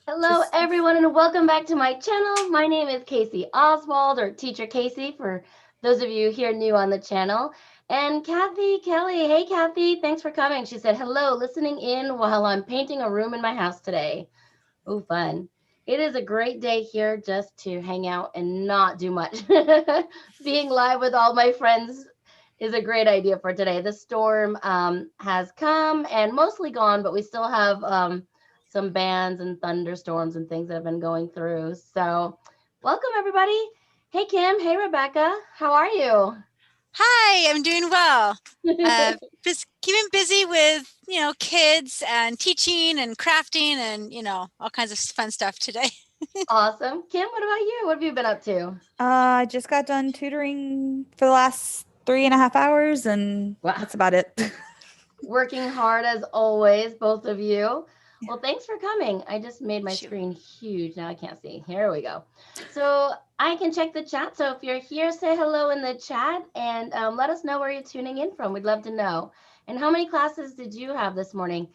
Hello, everyone, and welcome back to my channel. My name is Kasie Oswald, or Teacher Kasie, for those of you here new on the channel. And Kathy Kelly, hey, Kathy, thanks for coming. She said, hello, listening in while I'm painting a room in my house today. Oh, fun. It is a great day here just to hang out and not do much. Being live with all my friends is a great idea for today. The storm has come and mostly gone, but we still have some bands and thunderstorms and things that have been going through. So welcome, everybody. Hey, Kim. Hey, Rebecca. How are you? Hi, I'm doing well. Just keeping busy with, kids and teaching and crafting and, all kinds of fun stuff today. Awesome. Kim, what about you? What have you been up to? I just got done tutoring for the last 3.5 hours, and Wow. that's about it. Working hard as always, both of you. Well, thanks for coming. I just made my screen huge. Now I can't see. Here we go. So I can check the chat. So if you're here, say hello in the chat and let us know where you're tuning in from. We'd love to know. And how many classes did you have this morning?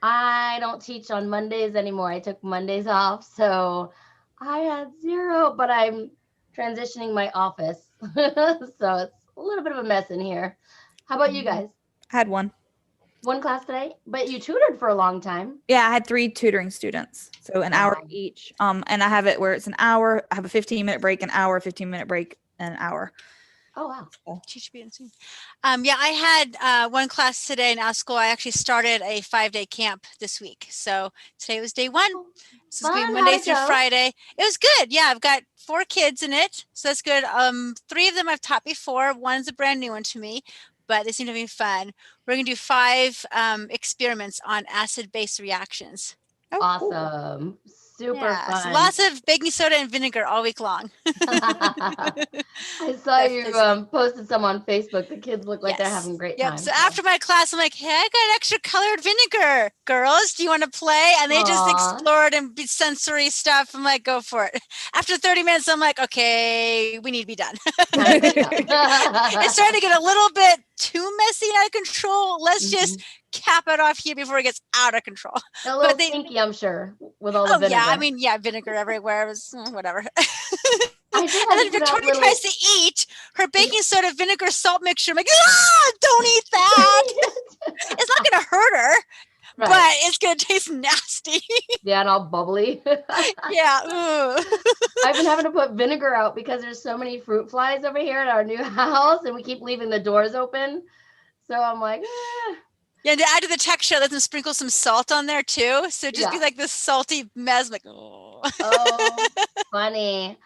I don't teach on Mondays anymore. I took Mondays off. So I had 0, but I'm transitioning my office. So it's a little bit of a mess in here. How about you guys? I had one class today, but you tutored for a long time. Yeah, I had 3 tutoring students, so an hour each. And I have it where it's an hour. I have a 15-minute break, an hour, 15-minute break, an hour. Oh, wow. Yeah, I had one class today in our school. I actually started a 5-day camp this week. So today was day 1. So it's going to be Monday through Friday. It was good. Yeah, I've got 4 kids in it. So that's good. 3 of them I've taught before. One's a brand new one to me, but they seem to be fun. We're going to do 5 experiments on acid-base reactions. Oh, awesome. Cool. Super fun. So lots of baking soda and vinegar all week long. I saw you posted some on Facebook. The kids look like they're having a great time. So after my class, I'm like, hey, I got extra colored vinegar. Girls, do you want to play? And they just explored and sensory stuff. I'm like, go for it. After 30 minutes, I'm like, okay, we need to be done. It's starting to get a little bit too messy and out of control. Let's just cap it off here before it gets out of control. A little stinky, I'm sure, with all the vinegar. Yeah, I mean, vinegar everywhere. It was whatever. And then Victoria tries to eat her baking soda vinegar salt mixture. I'm like, don't eat that. It's not going to hurt her, but it's going to taste nasty. Yeah, and all bubbly. Yeah. I've been having to put vinegar out because there's so many fruit flies over here at our new house, and we keep leaving the doors open. So I'm like, Yeah, to add to the texture, let them sprinkle some salt on there too. So just be like this salty mess, like, oh, funny.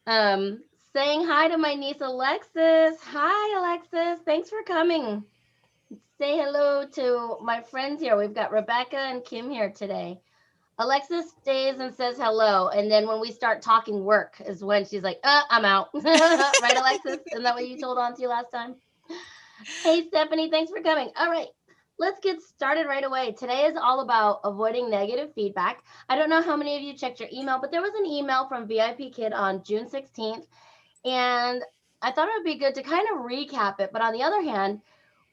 Saying hi to my niece Alexis. Hi, Alexis. Thanks for coming. Say hello to my friends here. We've got Rebecca and Kim here today. Alexis stays and says hello, and then when we start talking work is when she's like, I'm out. Right, Alexis? Isn't that what you told on to last time? Hey, Stephanie, thanks for coming. All right. Let's get started right away. Today is all about avoiding negative feedback. I don't know how many of you checked your email, but there was an email from VIPKid on June 16th, and I thought it would be good to kind of recap it. But on the other hand,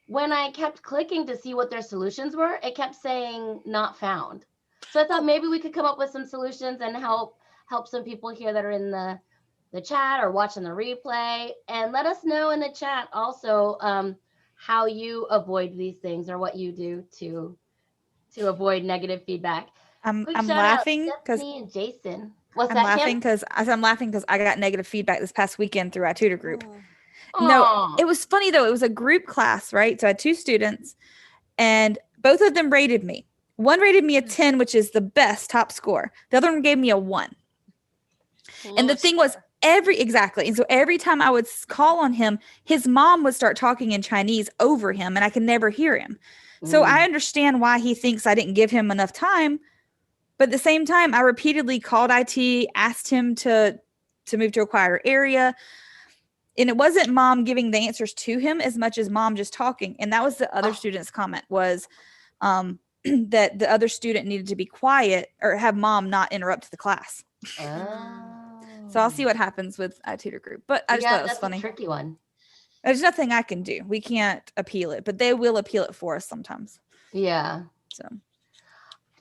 when I kept clicking to see what their solutions were, it kept saying not found. So I thought maybe we could come up with some solutions and help some people here that are in the chat or watching the replay, and let us know in the chat also how you avoid these things or what you do to avoid negative feedback. I'm laughing because Jason. I'm laughing because I got negative feedback this past weekend through our tutor group. No, it was funny though. It was a group class, right? So I had 2 students, and both of them rated me. One rated me a 10, which is the best top score. The other one gave me a 1. And the thing was, and so every time I would call on him, his mom would start talking in Chinese over him, and I could never hear him. So I understand why he thinks I didn't give him enough time. But at the same time, I repeatedly called IT, asked him to move to a quieter area. And it wasn't mom giving the answers to him as much as mom just talking. And that was the other student's comment was that the other student needed to be quiet or have mom not interrupt the class. So I'll see what happens with a tutor group. But I just thought it was funny. That's a tricky one. There's nothing I can do. We can't appeal it, but they will appeal it for us sometimes. Yeah. So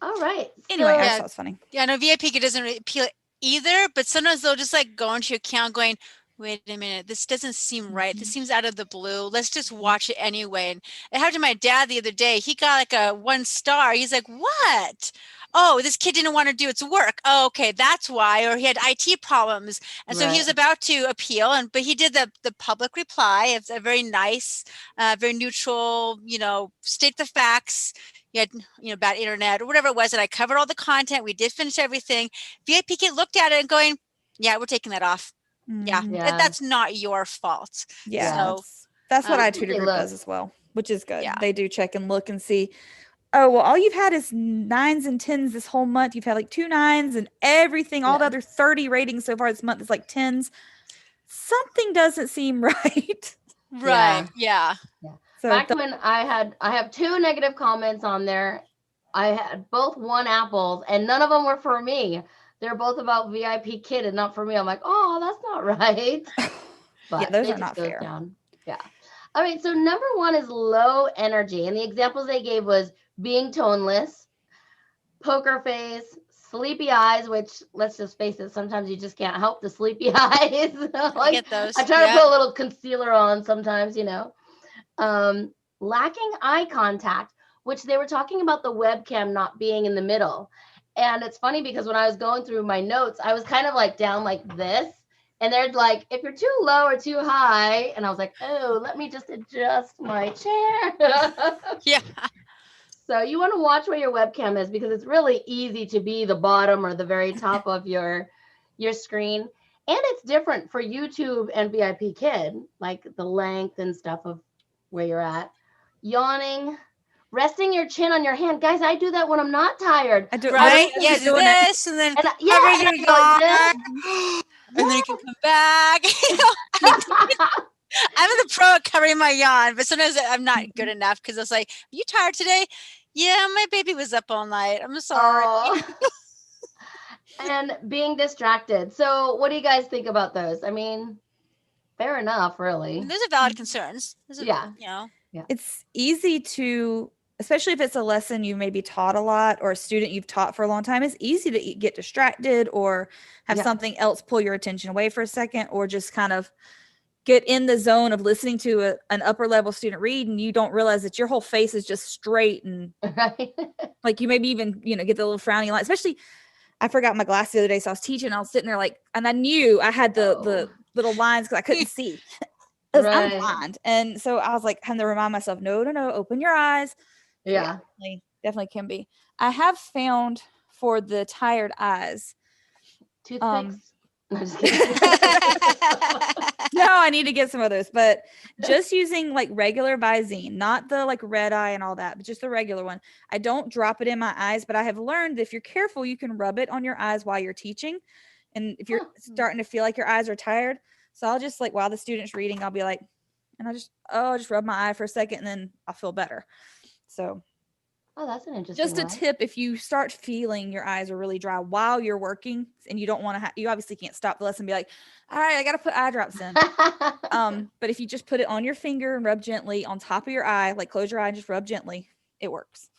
All right. Anyway, I Yeah. just thought it was funny. Yeah, no, VIPKid doesn't really appeal either, but sometimes they'll just like go into your account going, wait a minute, this doesn't seem right. This seems out of the blue. Let's just watch it anyway. And it happened to my dad the other day. He got like a 1 star. He's like, what? Oh, this kid didn't want to do its work. Oh, okay, that's why. Or he had IT problems. And so he was about to appeal, but he did the public reply. It's a very nice, very neutral, state the facts. You had, bad internet or whatever it was. And I covered all the content. We did finish everything. VIPKid looked at it and going, yeah, we're taking that off. Yeah, that's not your fault. Yeah, so that's what iTutor Group does as well, which is good. Yeah. They do check and look and see. Oh, well, all you've had is 9s and 10s this whole month. You've had like 2 9s and everything. All the other 30 ratings so far this month is like 10s. Something doesn't seem right. Right. Yeah. So back when I have 2 negative comments on there. I had both 1 apples and none of them were for me. They're both about VIPKid and not for me. I'm like, oh, that's not right. But yeah, those are not fair. Yeah. All right. So number 1 is low energy. And the examples they gave was being toneless, poker face, sleepy eyes, which let's just face it, sometimes you just can't help the sleepy eyes. Like, I get those. I try to put a little concealer on sometimes, lacking eye contact, which they were talking about the webcam not being in the middle. And it's funny because when I was going through my notes, I was kind of like down like this. And they're like, if you're too low or too high. And I was like, oh, let me just adjust my chair. Yeah. So you want to watch where your webcam is because it's really easy to be the bottom or the very top of your screen. And it's different for YouTube and VIPKid, like the length and stuff of where you're at. Yawning, resting your chin on your hand. Guys, I do that when I'm not tired. I do, right? Yeah, do this and then cover your yawn. And then you can come back. I'm the pro at covering my yawn, but sometimes I'm not good enough because I was like, are you tired today? Yeah, my baby was up all night. I'm sorry. And being distracted. So what do you guys think about those? I mean, fair enough, really. Those are valid concerns. Yeah. It's easy to, especially if it's a lesson you maybe taught a lot or a student you've taught for a long time, it's easy to get distracted or have something else pull your attention away for a second, or just kind of get in the zone of listening to an upper level student read, and you don't realize that your whole face is just straight and like you maybe even, get the little frowny line. Especially, I forgot my glasses the other day, so I was teaching, I was sitting there like, and I knew I had the little lines because I couldn't see. I'm blind. And so I was like, having to remind myself, no, open your eyes. Yeah. Definitely can be. I have found for the tired eyes, toothpicks. No, I need to get some of those, but just using like regular Visine, not the like red eye and all that, but just the regular one. I don't drop it in my eyes, but I have learned that if you're careful, you can rub it on your eyes while you're teaching. And if you're starting to feel like your eyes are tired, so I'll just like, while the student's reading, I'll be like, and I'll just rub my eye for a second and then I'll feel better. So that's an interesting just a tip. If you start feeling your eyes are really dry while you're working and you don't want to, you obviously can't stop the lesson and be like, all right, I got to put eye drops in. But if you just put it on your finger and rub gently on top of your eye, like close your eye and just rub gently, it works.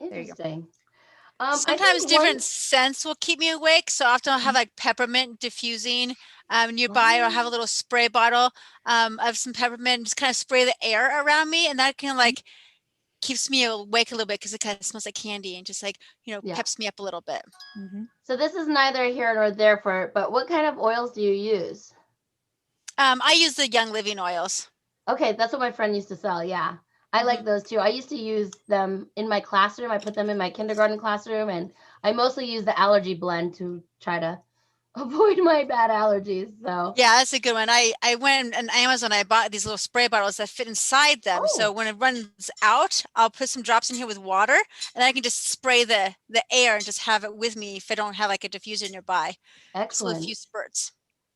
Interesting. Sometimes different scents will keep me awake. So often I'll have like peppermint diffusing nearby, or I'll have a little spray bottle of some peppermint and just kind of spray the air around me. And that can like keeps me awake a little bit because it kind of smells like candy and just like, peps me up a little bit. So this is neither here nor there for it, but what kind of oils do you use? I use the Young Living oils. Okay, that's what my friend used to sell. Yeah. I like those too. I used to use them in my classroom. I put them in my kindergarten classroom, and I mostly use the allergy blend to try to avoid my bad allergies. So yeah, that's a good one. I went on Amazon. I bought these little spray bottles that fit inside them. So when it runs out, I'll put some drops in here with water, and I can just spray the air and just have it with me if I don't have like a diffuser nearby. Excellent. Just a few spurts.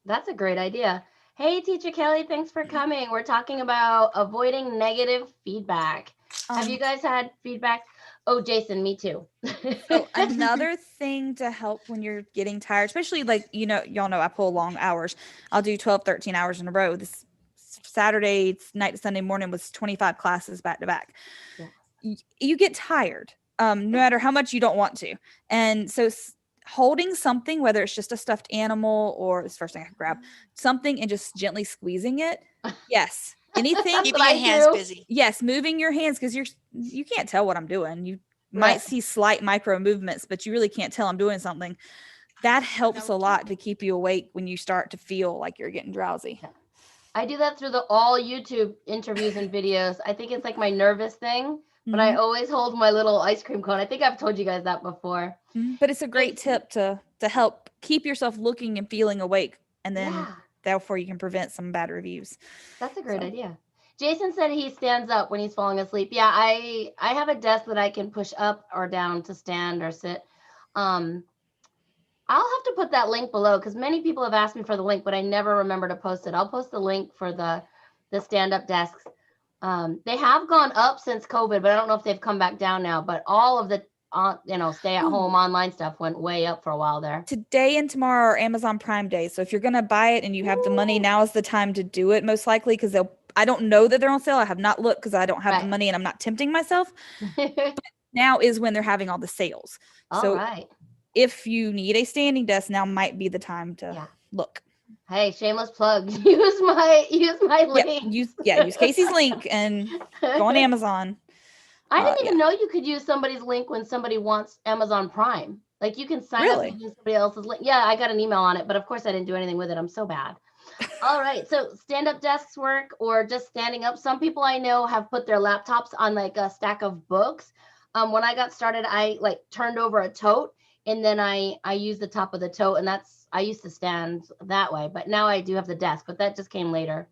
That's a great idea. Hey, Teacher Kelly, thanks for coming. We're talking about avoiding negative feedback. Have you guys had feedback? Oh, Jason, me too. So another thing to help when you're getting tired, especially like, y'all know I pull long hours. I'll do 12, 13 hours in a row. This Saturday night to Sunday morning was 25 classes back to back. Yeah. You get tired. no matter how much you don't want to. And so holding something, whether it's just a stuffed animal or this first thing I can grab something and just gently squeezing it. Yes. Anything. Keeping your hands busy. Yes. Moving your hands, because you can't tell what I'm doing. You might see slight micro movements, but you really can't tell I'm doing something. That helps a lot to keep you awake when you start to feel like you're getting drowsy. I do that through all YouTube interviews and videos. I think it's like my nervous thing, but I always hold my little ice cream cone. I think I've told you guys that before. But it's a great tip to help keep yourself looking and feeling awake, and then therefore you can prevent some bad reviews. That's a great idea. Jason said he stands up when he's falling asleep. Yeah, I have a desk that I can push up or down to stand or sit. I'll have to put that link below because many people have asked me for the link, but I never remember to post it. I'll post the link for the stand-up desks. They have gone up since COVID, but I don't know if they've come back down now. But all of the stay-at-home online stuff went way up for a while there. Today and tomorrow are Amazon Prime days, so if you're gonna buy it and you have the money, now is the time to do it. Most likely, because I don't know that they're on sale. I have not looked because I don't have the money and I'm not tempting myself. But now is when they're having all the sales. So if you need a standing desk, now might be the time to look. Hey, shameless plug. Use my link. Use Casey's link and go on Amazon. I didn't even know you could use somebody's link when somebody wants Amazon Prime. Like you can sign up and use somebody else's link. Yeah, I got an email on it, but of course I didn't do anything with it. I'm so bad. All right. So stand-up desks work or just standing up. Some people I know have put their laptops on like a stack of books. When I got started, I like turned over a tote and then I used the top of the tote, and I used to stand that way, but now I do have the desk, but that just came later.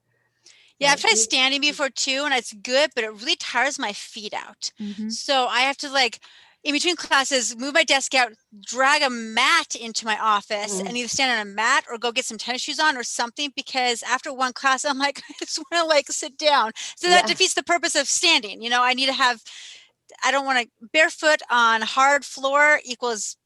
Yeah, I've tried standing before too, and it's good, but it really tires my feet out. So I have to like, in between classes, move my desk out, drag a mat into my office and either stand on a mat or go get some tennis shoes on or something, because after one class, I'm like, I just want to like sit down. So that defeats the purpose of standing. You know, I don't want to barefoot on hard floor equals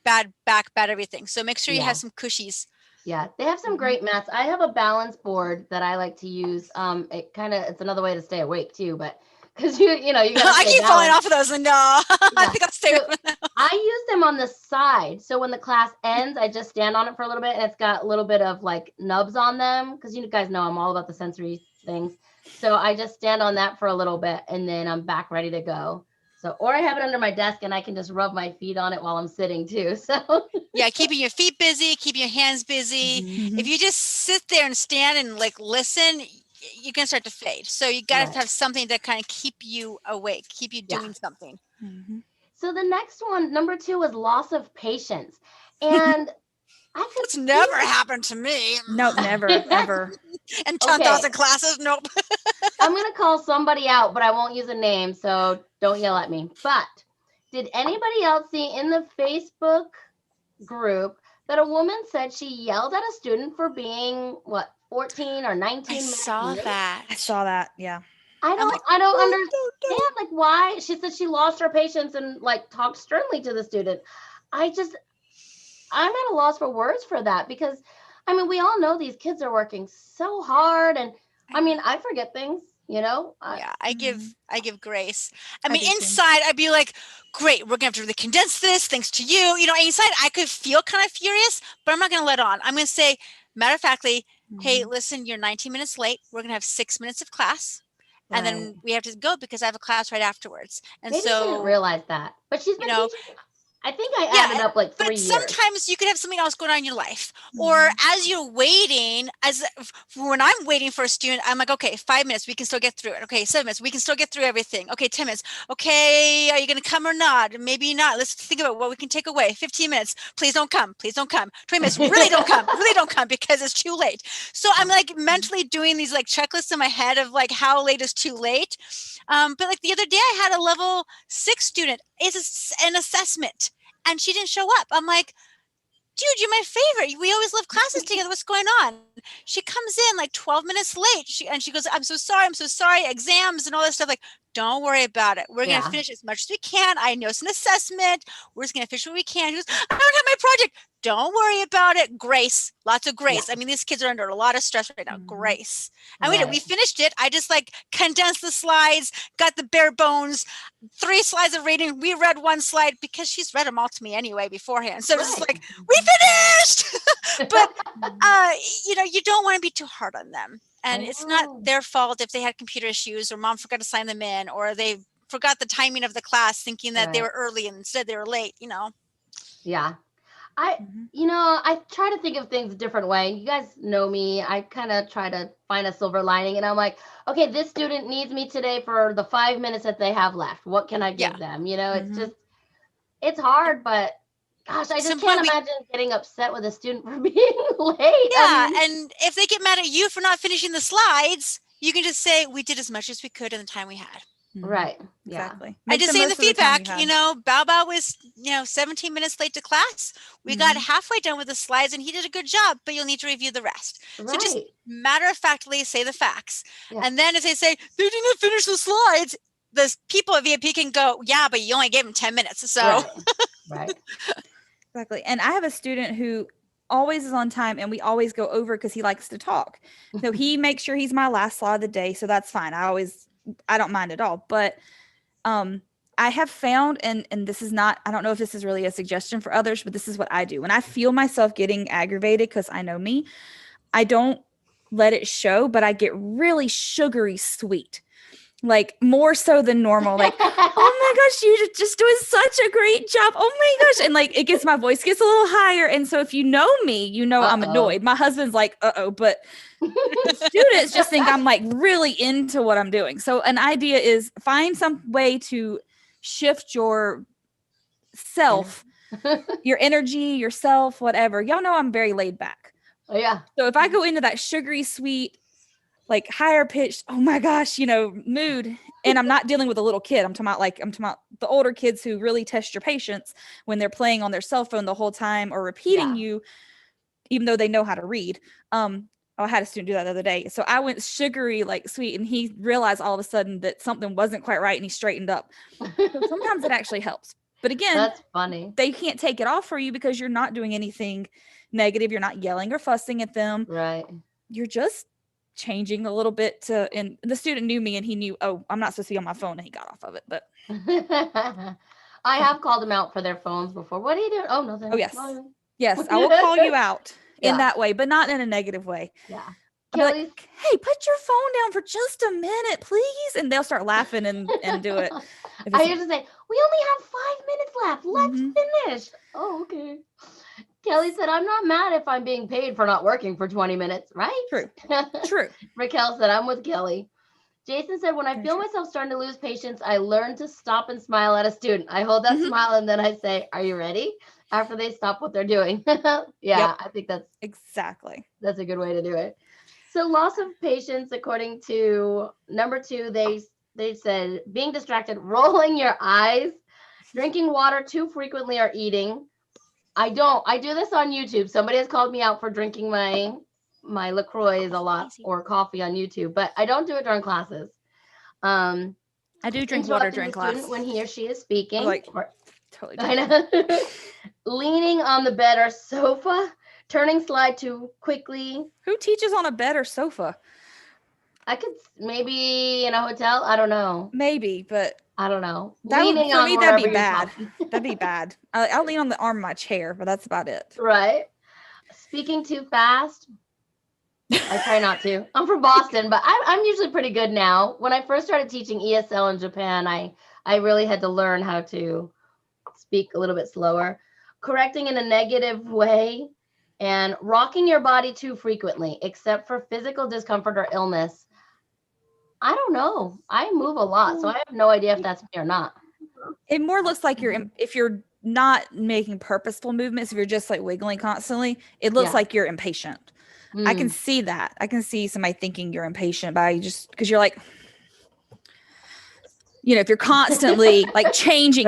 bad back, bad everything. So make sure you have some cushies. Yeah, they have some great mats. I have a balance board that I like to use. It's another way to stay awake too, but because you I keep falling off of those and no, I think I'll stay with them. I use them on the side. So when the class ends, I just stand on it for a little bit, and it's got a little bit of like nubs on them because you guys know I'm all about the sensory things. So I just stand on that for a little bit and then I'm back ready to go. So, or I have it under my desk and I can just rub my feet on it while I'm sitting too. So yeah, keeping your feet busy, keeping your hands busy. If you just sit there and stand and like listen, you're gonna start to fade. So you gotta have something to kind of keep you awake, keep you doing something. So the next one, number 2, is loss of patience. And it's never happened to me. Nope, never, ever. And 10,000 classes, nope. I'm going to call somebody out, but I won't use a name, so don't yell at me. But did anybody else see in the Facebook group that a woman said she yelled at a student for being, 14 or 19 minutes late? I saw that, yeah. I don't understand, like, why. She said she lost her patience and, like, talked sternly to the student. I'm at a loss for words for that because, I mean, we all know these kids are working so hard, and I mean, I forget things, you know. I give grace. I mean, inside I'd be like, great, we're gonna have to really condense this thanks to you. You know, inside I could feel kind of furious, but I'm not gonna let on. I'm gonna say, matter of factly, hey, listen, you're 19 minutes late. We're gonna have 6 minutes of class. And then we have to go because I have a class right afterwards. And maybe so she didn't realize that, but she's been teaching. I think I added up like 3 years. But sometimes you could have something else going on in your life. Or as you're waiting, when I'm waiting for a student, I'm like, okay, 5 minutes, we can still get through it. Okay, 7 minutes, we can still get through everything. Okay, 10 minutes. Okay, are you going to come or not? Maybe not. Let's think about what we can take away. 15 minutes, please don't come. Please don't come. 20 minutes, really don't come. Really don't come because it's too late. So I'm like mentally doing these like checklists in my head of like how late is too late. But like the other day I had a level 6 student. It's an assessment. And she didn't show up. I'm like, dude, you're my favorite. We always love classes together. What's going on? She comes in like 12 minutes late. She goes, I'm so sorry, exams and all this stuff. Like, Don't worry about it. We're going to finish as much as we can. I know it's an assessment. We're just going to finish what we can. He goes, I don't have my project. Don't worry about it. Grace, lots of grace. I mean, these kids are under a lot of stress right now. Grace. And we finished it. I just like condensed the slides, got the bare bones, 3 slides of reading. We read 1 slide because she's read them all to me anyway beforehand. So it's just like, we finished. But, you don't want to be too hard on them. And it's not their fault if they had computer issues or mom forgot to sign them in or they forgot the timing of the class thinking that they were early and instead they were late, Yeah. I try to think of things a different way. You guys know me. I kind of try to find a silver lining and I'm like, okay, this student needs me today for the 5 minutes that they have left. What can I give them? It's just, it's hard, but gosh, I just can't imagine getting upset with a student for being late. Yeah, and if they get mad at you for not finishing the slides, you can just say, we did as much as we could in the time we had. Right. Exactly. I just say in the feedback, Bao Bao was, 17 minutes late to class. We got halfway done with the slides and he did a good job, but you'll need to review the rest. Right. So just matter-of-factly say the facts. Yeah. And then if they say, they didn't finish the slides, the people at VIP can go, yeah, but you only gave them 10 minutes. So. Right. Exactly. And I have a student who always is on time and we always go over because he likes to talk. So he makes sure he's my last slot of the day. So that's fine. I don't mind at all. But I have found, and this is not, I don't know if this is really a suggestion for others, but this is what I do. When I feel myself getting aggravated, because I know me, I don't let it show, but I get really sugary sweet. Like more so than normal, like, oh my gosh, you're just doing such a great job. Oh my gosh. And like, my voice gets a little higher. And so if you know me, I'm annoyed. My husband's like, but the students just think I'm like really into what I'm doing. So an idea is find some way to shift your self, your energy, yourself, whatever. Y'all know I'm very laid back. Oh yeah. So if I go into that sugary sweet, like higher pitched, oh my gosh, mood. And I'm not dealing with a little kid. I'm talking about the older kids who really test your patience when they're playing on their cell phone the whole time or repeating you, even though they know how to read. I had a student do that the other day. So I went sugary, like sweet, and he realized all of a sudden that something wasn't quite right and he straightened up. So sometimes it actually helps. But again, that's funny. They can't take it off for you because you're not doing anything negative. You're not yelling or fussing at them. Right. You're just changing a little bit and the student knew me and he knew, oh, I'm not supposed to be on my phone, and he got off of it. But I have called them out for their phones before. What are you doing? Oh, nothing. Oh, yes. Yes, I will call you out in that way, but not in a negative way. Yeah. Like, hey, put your phone down for just a minute, please. And they'll start laughing and do it. I used to say, we only have 5 minutes left. Let's finish. Oh, okay. Kelly said, I'm not mad if I'm being paid for not working for 20 minutes, right? True. Raquel said, I'm with Kelly. Jason said, when I feel myself starting to lose patience, I learn to stop and smile at a student. I hold that smile and then I say, are you ready? After they stop what they're doing. I think that's a good way to do it. So loss of patience, according to number 2, they said being distracted, rolling your eyes, drinking water too frequently, or eating. I do this on YouTube. Somebody has called me out for drinking my LaCroix a lot or coffee on YouTube, but I don't do it during classes. I do drink water during class when he or she is speaking. Totally. I know. Leaning on the bed or sofa, turning slide too quickly. Who teaches on a bed or sofa? I could maybe in a hotel. I don't know. Maybe, but I don't know. That'd be bad. That'd be bad. I'll lean on the arm of my chair, but that's about it. Right. Speaking too fast. I try not to. I'm from Boston, but I'm usually pretty good now. When I first started teaching ESL in Japan, I really had to learn how to speak a little bit slower. Correcting in a negative way and rocking your body too frequently, except for physical discomfort or illness. I don't know. I move a lot, so I have no idea if that's me or not. It more looks like if you're not making purposeful movements, if you're just like wiggling constantly, it looks like you're impatient. I can see that. I can see somebody thinking you're impatient because you're like, if you're constantly like changing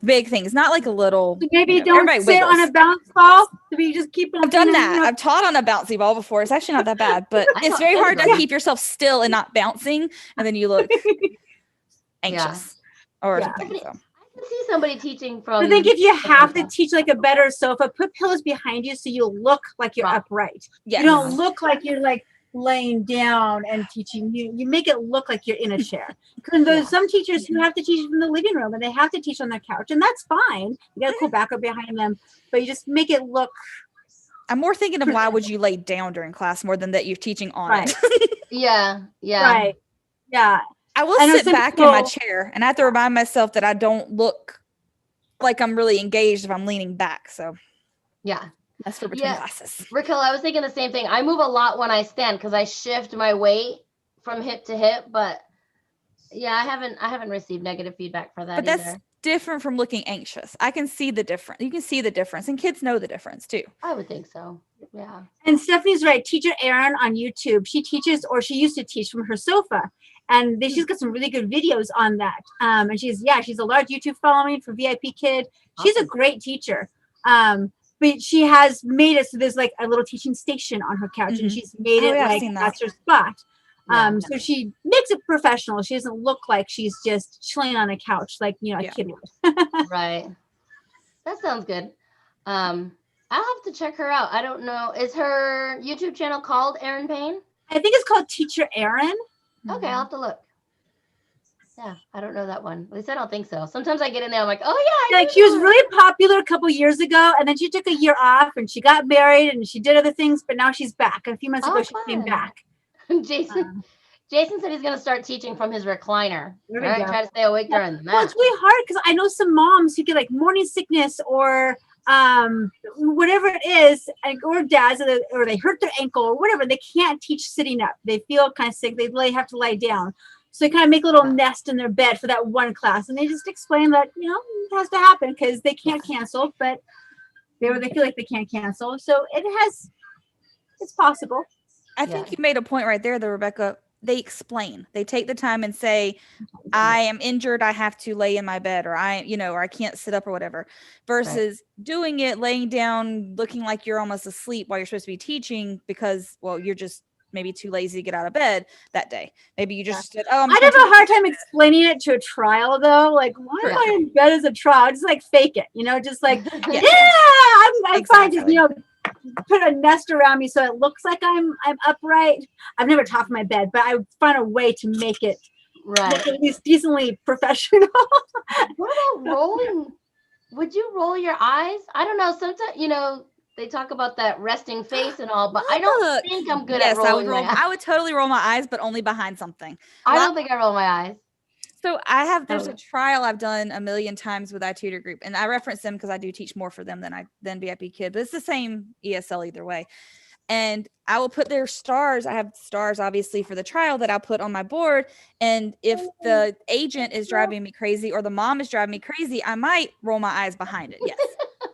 big things, not like a little. Maybe don't sit on a bounce ball. Maybe just keep on. I've done that. I've taught on a bouncy ball before. It's actually not that bad, but it's very hard to keep yourself still and not bouncing. And then you look. anxious or Yeah. something. So. I can see somebody teaching from. I think if you have to teach like a better sofa, put pillows behind you so you'll look like you're upright. Yes. You don't look like you're like laying down and teaching. You make it look like you're in a chair. Because there's some teachers who have to teach from the living room and they have to teach on their couch, and that's fine. You got a cool backup behind them, but you just make it look. I'm more thinking of why would you lay down during class more than that you're teaching on it. Yeah. Right. Yeah. I will sit back in my chair and I have to remind myself that I don't look like I'm really engaged if I'm leaning back. So that's for between classes. Raquel, I was thinking the same thing. I move a lot when I stand because I shift my weight from hip to hip, but I haven't received negative feedback for that. But that's different from looking anxious. I can see the difference. You can see the difference, and kids know the difference too. I would think so. Yeah. And Stephanie's right. Teacher Erin on YouTube, she teaches, or she used to teach from her sofa, and she's got some really good videos on that. And she's a large YouTube following for VIPKid. She's a great teacher. But she has made it so there's like a little teaching station on her couch, and she's made it like that's her spot. So she makes it professional. She doesn't look like she's just chilling on a couch like a kid would. Right. That sounds good. I'll have to check her out. I don't know. Is her YouTube channel called Erin Payne? I think it's called Teacher Erin. Okay, I'll have to look. Yeah, I don't know that one. At least I don't think so. Sometimes I get in there, I'm like, oh yeah. Like she was really popular a couple years ago, and then she took a year off, and she got married, and she did other things, but now she's back. A few months ago, she came back. Jason said he's going to start teaching from his recliner. All right, try to stay awake during the night. Well, it's really hard because I know some moms who get like morning sickness or whatever it is, or dads, or they hurt their ankle or whatever. They can't teach sitting up. They feel kind of sick. They have to lie down. So they kind of make a little nest in their bed for that one class, and they just explain that it has to happen because they can't cancel, but they feel like they can't cancel. So it's possible. I think you made a point right there, though, Rebecca. They explain. They take the time and say, I am injured. I have to lay in my bed, or or I can't sit up or whatever, versus doing it, laying down, looking like you're almost asleep while you're supposed to be teaching because, you're just maybe too lazy to get out of bed that day. Maybe you just said, I'd have a hard time explaining it to a trial though. Like, why am I in bed as a trial? Just like fake it, just like, I'm fine. Just, put a nest around me so it looks like I'm upright. I've never taught from my bed, but I find a way to make it look at least decently professional. What about rolling? Would you roll your eyes? I don't know. Sometimes, they talk about that resting face and all, but I don't think I'm good at rolling my eyes. I would totally roll my eyes, but only behind something. I don't think I roll my eyes. So there's a trial I've done a million times with iTutor Group, and I reference them because I do teach more for them than VIPKid, but it's the same ESL either way. And I will put their stars. I have stars obviously for the trial that I'll put on my board. And if the agent is driving me crazy or the mom is driving me crazy, I might roll my eyes behind it. Yes.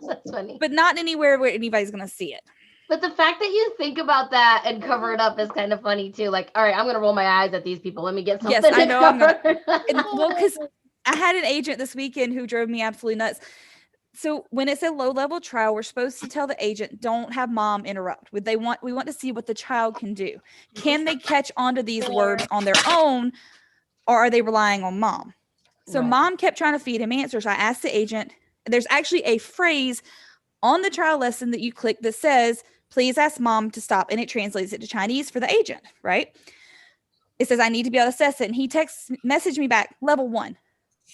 That's funny. But not anywhere where anybody's going to see it. But the fact that you think about that and cover it up is kind of funny too. Like, all right, I'm going to roll my eyes at these people. Let me get something. Yes, I know. Because I had an agent this weekend who drove me absolutely nuts. So when it's a low-level trial, we're supposed to tell the agent, don't have mom interrupt. We want to see what the child can do. Can they catch onto these words on their own, or are they relying on mom? So mom kept trying to feed him answers. I asked the agent, there's actually a phrase on the trial lesson that you click that says, please ask mom to stop. And it translates it to Chinese for the agent, right? It says, I need to be able to assess it. And he messaged me back, level 1.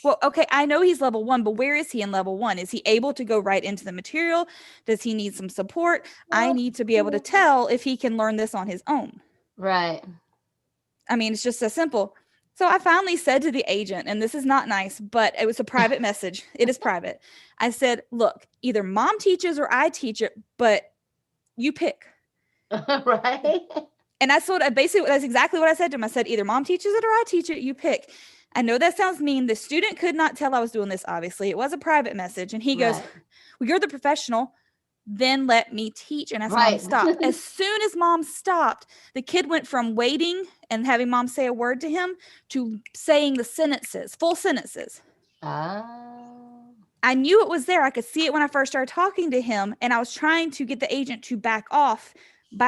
Well, okay, I know he's level 1, but where is he in level 1? Is he able to go right into the material? Does he need some support? I need to be able to tell if he can learn this on his own. Right. I mean, it's just as simple. So I finally said to the agent, and this is not nice, but it was a private message. It is private. I said, look, either mom teaches or I teach it, but you pick. Right. And that's exactly what I said to him. I said, either mom teaches it or I teach it, you pick. I know that sounds mean. The student could not tell I was doing this, obviously. It was a private message. And he goes, well, you're the professional. Then let me teach. And as mom stopped, as soon as mom stopped, the kid went from waiting and having mom say a word to him to saying the sentences, full sentences. I knew it was there. I could see it when I first started talking to him. And I was trying to get the agent to back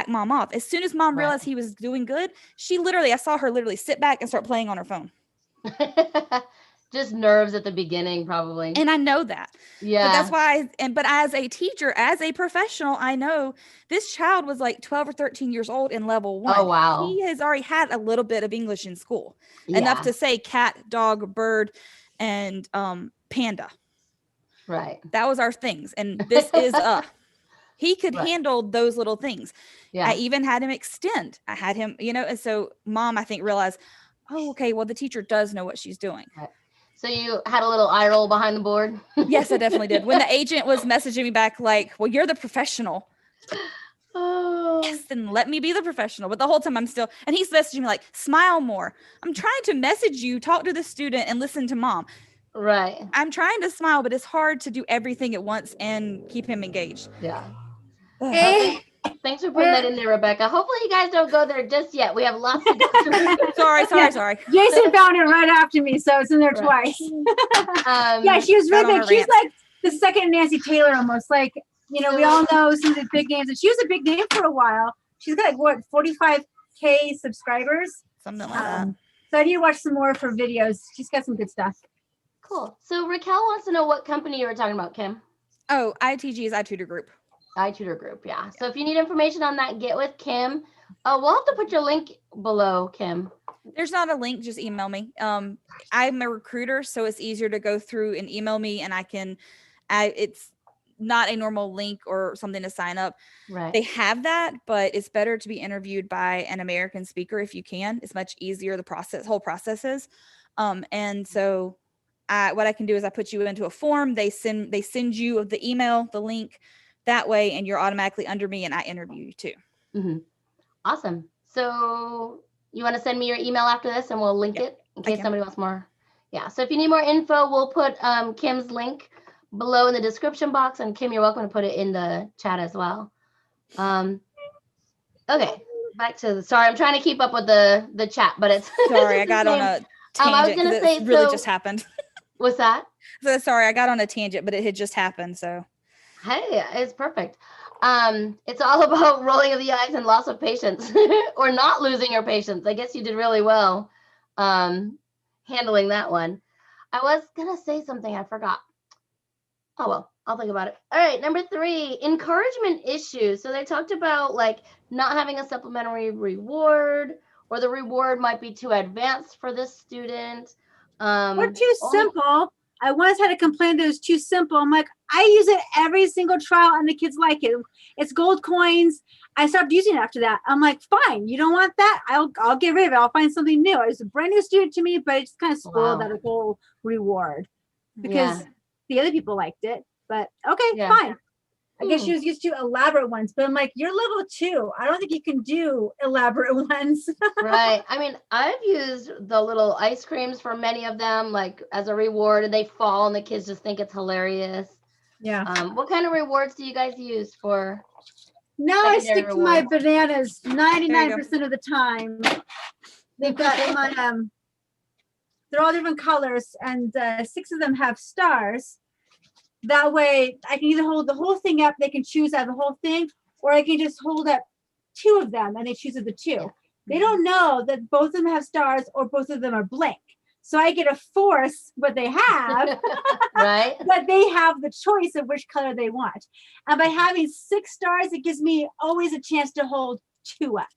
mom off. As soon as mom realized he was doing good, I saw her literally sit back and start playing on her phone. Just nerves at the beginning, probably. And I know that. Yeah. But that's why but as a teacher, as a professional, I know this child was like 12 or 13 years old in level 1. Oh, wow. He has already had a little bit of English in school. Yeah. Enough to say cat, dog, bird, and panda. Right. That was our things. And this is he could handle those little things. Yeah. I even had him extend. I had him, and so mom, I think, realized, oh, okay, well, the teacher does know what she's doing. Right. So you had a little eye roll behind the board? Yes, I definitely did. When the agent was messaging me back like, well, you're the professional. Oh. Yes, then let me be the professional. But the whole time I'm still, and he's messaging me like, smile more. I'm trying to message you, talk to the student, and listen to mom. Right. I'm trying to smile, but it's hard to do everything at once and keep him engaged. Yeah. Thanks for putting that in there, Rebecca. Hopefully you guys don't go there just yet. We have lots to go through. Sorry. Jason found it right after me, so it's in there twice. Yeah, she was really good. She's like the second Nancy Taylor almost. Like, we all know some of the big names. And she was a big name for a while. She's got, 45K subscribers? Something like that. So I need to watch some more of her videos. She's got some good stuff. Cool. So Raquel wants to know what company you were talking about, Kim. Oh, ITG is iTutor Group. iTuter Group, yeah. So if you need information on that, get with Kim. We'll have to put your link below, Kim. There's not a link, just email me. I'm a recruiter, so it's easier to go through and email me, and it's not a normal link or something to sign up. Right. They have that, but it's better to be interviewed by an American speaker if you can. It's much easier, whole process is. And so what I can do is I put you into a form. They send you the email, the link that way, and you're automatically under me, and I interview you too. Mm-hmm. Awesome. So you want to send me your email after this, and we'll link it in case somebody wants more. Yeah. So if you need more info, we'll put Kim's link below in the description box, and Kim, you're welcome to put it in the chat as well. Okay. Back to sorry, I'm trying to keep up with the chat, but it's sorry, I got on a tangent. I was gonna say it really just happened. What's that? So sorry, I got on a tangent, but it had just happened. So hey, it's perfect. It's all about rolling of the eyes and loss of patience or not losing your patience. I guess you did really well handling that one. I was going to say something. I forgot. Oh, well, I'll think about it. All right. Number 3, encouragement issues. So they talked about like not having a supplementary reward, or the reward might be too advanced for this student. Or too simple. I once had a complaint that it was too simple. I'm like, I use it every single trial and the kids like it. It's gold coins. I stopped using it after that. I'm like, fine, you don't want that? I'll get rid of it. I'll find something new. It was a brand new student to me, but it just kind of spoiled that whole reward because the other people liked it. But okay, fine. I guess she was used to elaborate ones, but I'm like, you're level 2. I don't think you can do elaborate ones. Right. I mean, I've used the little ice creams for many of them, like as a reward, and they fall and the kids just think it's hilarious. Yeah. What kind of rewards do you guys use for? Now I stick to my bananas 99% of the time. They've got they're all different colors, and 6 of them have stars. That way I can either hold the whole thing up, they can choose out of the whole thing, or I can just hold up 2 of them and they choose of the 2. Yeah. They don't know that both of them have stars or both of them are blank. So I get to force what they have, right? But they have the choice of which color they want. And by having 6 stars, it gives me always a chance to hold 2 up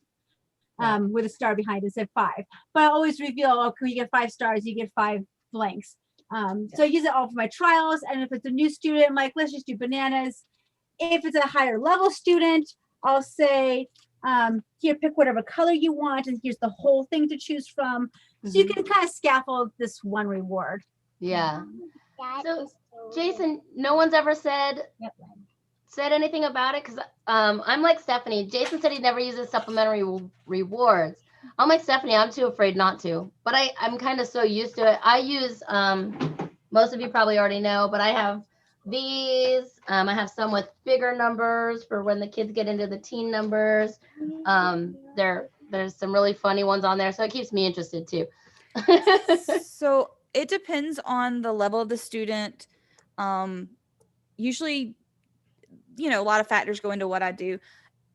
with a star behind it instead of 5. But I always reveal, okay, you get 5 stars, you get 5 blanks. So I use it all for my trials. And if it's a new student, I'm like, let's just do bananas. If it's a higher level student, I'll say, here, pick whatever color you want. And here's the whole thing to choose from. So you can kind of scaffold this one reward. Yeah. So Jason, no one's ever said anything about it. Cause I'm like Stephanie. Jason said he never uses supplementary rewards. I'm like Stephanie, I'm too afraid not to, but I'm kind of so used to it. I use, most of you probably already know, but I have these. I have some with bigger numbers for when the kids get into the teen numbers. There's some really funny ones on there, so it keeps me interested too. So it depends on the level of the student. Usually, a lot of factors go into what I do.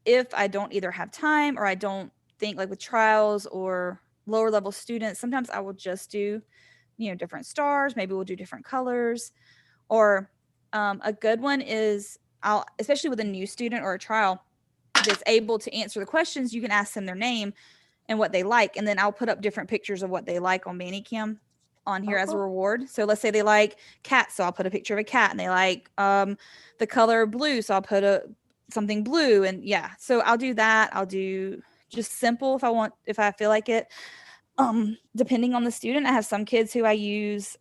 If I don't either have time or I don't think, like with trials or lower level students, sometimes I will just do, different stars. Maybe we'll do different colors. Or a good one is especially with a new student or a trial that's able to answer the questions, you can ask them their name and what they like. And then I'll put up different pictures of what they like on Manicam on here as a reward. So let's say they like cats. So I'll put a picture of a cat, and they like the color blue. So I'll put something blue. And yeah, so I'll do that. I'll do just simple if I feel like it. Depending on the student, I have some kids who I use